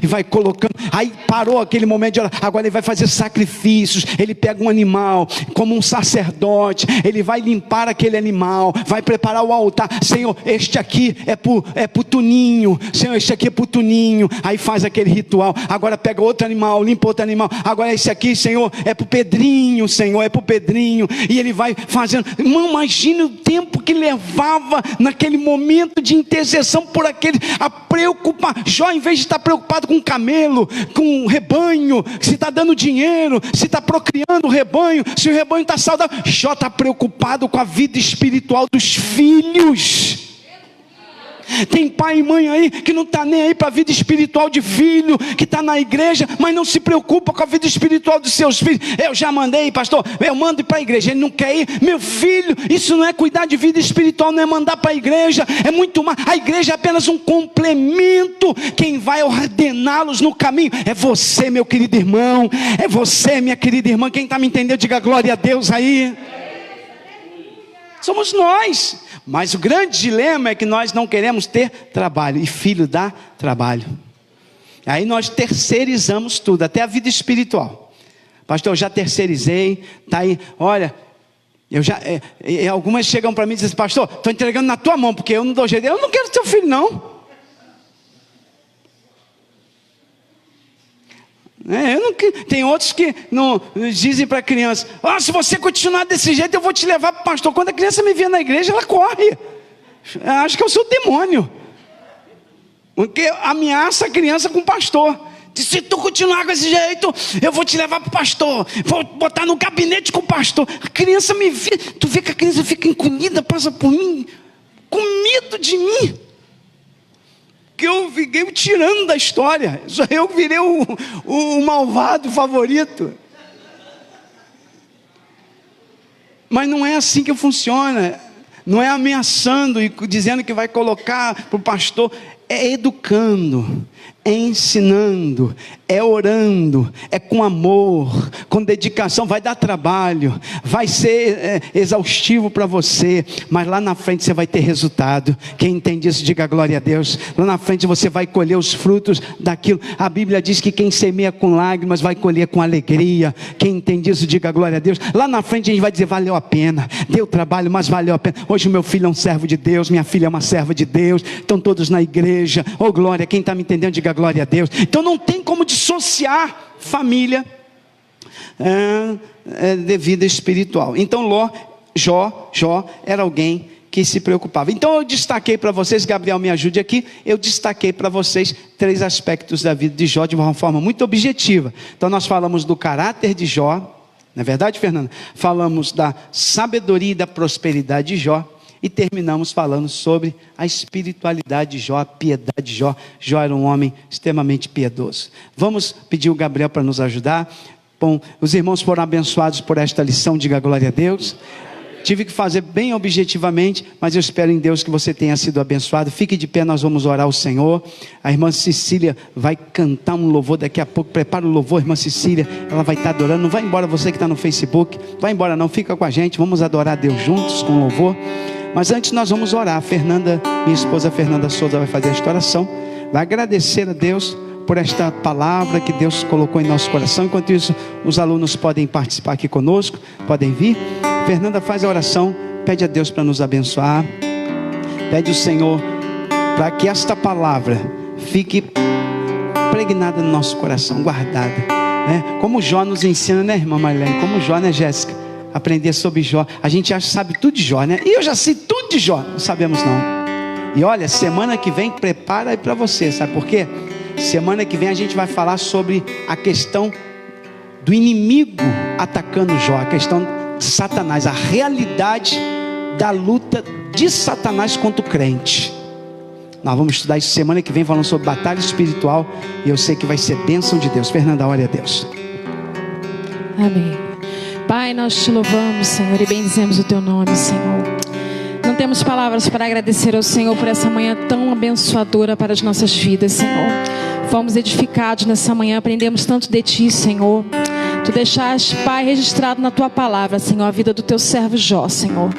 e vai colocando. Aí parou aquele momento de orar. Agora ele vai fazer sacrifícios. Ele pega um animal, como um sacerdote, ele vai limpar aquele animal, vai preparar o altar. Senhor, este aqui é pro Tuninho. Senhor, este aqui é pro Tuninho. Aí faz aquele ritual. Agora pega outro animal, limpa outro animal. Agora esse aqui, Senhor, é pro Pedrinho. Senhor, é pro Pedrinho. E ele vai fazendo. Imagine o tempo que levava naquele momento de intercessão por aquele, a preocupar. Jó, em vez de estar preocupado com o camelo, com o rebanho, se está dando dinheiro, se está procriando o rebanho, se o rebanho está saudável, Jó está preocupado com a vida espiritual dos filhos. Tem pai e mãe aí que não está nem aí para a vida espiritual de filho, que está na igreja, mas não se preocupa com a vida espiritual dos seus filhos. Eu já mandei, pastor, eu mando para a igreja, ele não quer ir. Meu filho, isso não é cuidar de vida espiritual, não é mandar para a igreja, é muito mais. A igreja é apenas um complemento. Quem vai ordená-los no caminho é você, meu querido irmão, é você, minha querida irmã. Quem está me entendendo, diga glória a Deus aí. Somos nós. Mas o grande dilema é que nós não queremos ter trabalho, e filho dá trabalho. Aí nós terceirizamos tudo, até a vida espiritual. Pastor, eu já terceirizei, tá aí, olha, eu já, algumas chegam para mim e dizem: pastor, estou entregando na tua mão, porque eu não dou jeito. Eu não quero teu filho não. Tem outros que não dizem para a criança: se você continuar desse jeito, eu vou te levar para o pastor. Quando a criança me vê na igreja, ela corre. Acho que eu sou o demônio, porque ameaça a criança com o pastor. Diz: se tu continuar com esse jeito, eu vou te levar para o pastor, vou botar no gabinete com o pastor. A criança me vê, tu vê que a criança fica encolhida, passa por mim, com medo de mim, que eu fiquei o tirando da história. Eu virei o malvado favorito. Mas não é assim que funciona. Não é ameaçando e dizendo que vai colocar para o pastor. É educando, é ensinando, é orando, é com amor, com dedicação. Vai dar trabalho, vai ser exaustivo para você, mas lá na frente você vai ter resultado. Quem entende isso, diga glória a Deus. Lá na frente você vai colher os frutos daquilo. A Bíblia diz que quem semeia com lágrimas vai colher com alegria. Quem entende isso, diga glória a Deus. Lá na frente a gente vai dizer: valeu a pena, deu trabalho, mas valeu a pena. Hoje o meu filho é um servo de Deus, minha filha é uma serva de Deus, estão todos na igreja. Oh glória, quem está me entendendo, diga glória a Deus. Então não tem como dissociar família de vida espiritual. Então Jó era alguém que se preocupava. Então eu destaquei para vocês, Gabriel me ajude aqui, eu destaquei para vocês 3 aspectos da vida de Jó de uma forma muito objetiva. Então nós falamos do caráter de Jó, não é verdade, Fernanda? Falamos da sabedoria e da prosperidade de Jó. E terminamos falando sobre a espiritualidade de Jó, a piedade de Jó. Jó era um homem extremamente piedoso. Vamos pedir o Gabriel para nos ajudar. Bom, os irmãos foram abençoados por esta lição, diga glória a Deus. Tive que fazer bem objetivamente, mas eu espero em Deus que você tenha sido abençoado. Fique de pé, nós vamos orar ao Senhor. A irmã Cecília vai cantar um louvor daqui a pouco. Prepara o louvor, irmã Cecília. Ela vai estar adorando. Não vai embora você que está no Facebook. Vai embora não, fica com a gente. Vamos adorar a Deus juntos com louvor. Mas antes nós vamos orar. Minha esposa Fernanda Souza vai fazer esta oração. Vai agradecer a Deus por esta palavra que Deus colocou em nosso coração. Enquanto isso, os alunos podem participar aqui conosco, podem vir. Fernanda faz a oração, pede a Deus para nos abençoar. Pede ao Senhor para que esta palavra fique impregnada no nosso coração, guardada, né? Como Jó nos ensina, né, irmã Marlene? Como Jó, né, Jéssica? Aprender sobre Jó. A gente acha que sabe tudo de Jó, né? E eu já sei tudo de Jó. Não sabemos não. E olha, semana que vem prepara aí para você. Sabe por quê? Semana que vem a gente vai falar sobre a questão do inimigo atacando Jó. A questão de Satanás. A realidade da luta de Satanás contra o crente. Nós vamos estudar isso semana que vem, falando sobre batalha espiritual, e eu sei que vai ser bênção de Deus. Fernanda, ore a Deus. Amém. Pai, nós te louvamos, Senhor, e bendizemos o teu nome, Senhor. Não temos palavras para agradecer ao Senhor por essa manhã tão abençoadora para as nossas vidas, Senhor. Fomos edificados nessa manhã, aprendemos tanto de ti, Senhor. Tu deixaste, Pai, registrado na tua palavra, Senhor, a vida do teu servo Jó, Senhor.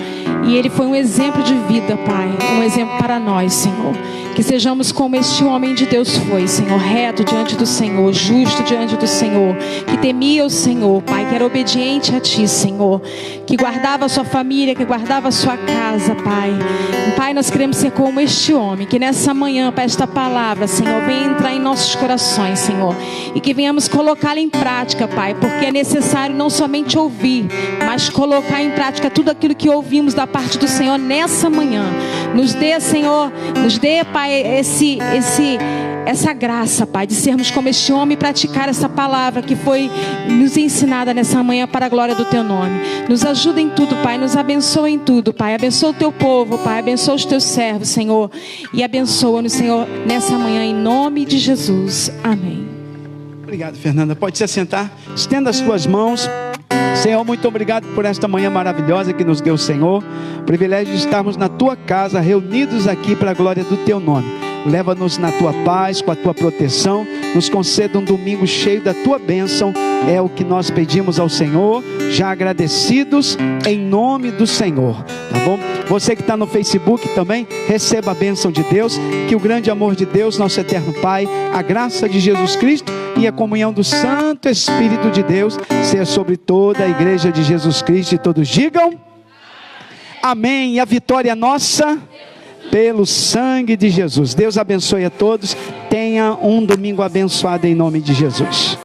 E ele foi um exemplo de vida, Pai, um exemplo para nós, Senhor. Que sejamos como este homem de Deus foi, Senhor, reto diante do Senhor, justo diante do Senhor, que temia o Senhor, Pai, que era obediente a Ti, Senhor, que guardava a sua família, que guardava a sua casa, Pai. Pai, nós queremos ser como este homem, que nessa manhã, Pai, esta palavra, Senhor, venha entrar em nossos corações, Senhor, e que venhamos colocá-la em prática, Pai, porque é necessário não somente ouvir, mas colocar em prática tudo aquilo que ouvimos da parte do Senhor nessa manhã. Nos dê, Senhor, nos dê, Pai, essa graça, Pai, de sermos como este homem e praticar essa palavra que foi nos ensinada nessa manhã para a glória do Teu nome. Nos ajuda em tudo, Pai, nos abençoa em tudo, Pai. Abençoa o Teu povo, Pai, abençoa os Teus servos, Senhor, e abençoa-nos, Senhor, nessa manhã, em nome de Jesus. Amém. Obrigado, Fernanda. Pode se assentar. Estenda as tuas mãos. Senhor, muito obrigado por esta manhã maravilhosa que nos deu o Senhor. O privilégio de estarmos na Tua casa, reunidos aqui para a glória do Teu nome. Leva-nos na Tua paz, com a Tua proteção. Nos conceda um domingo cheio da Tua bênção. É o que nós pedimos ao Senhor, já agradecidos em nome do Senhor. Tá bom? Você que está no Facebook também, receba a bênção de Deus. Que o grande amor de Deus, nosso eterno Pai, a graça de Jesus Cristo e a comunhão do Santo Espírito de Deus seja sobre toda a igreja de Jesus Cristo. E todos digam amém. E a vitória é nossa pelo sangue de Jesus. Deus abençoe a todos. Tenha um domingo abençoado em nome de Jesus.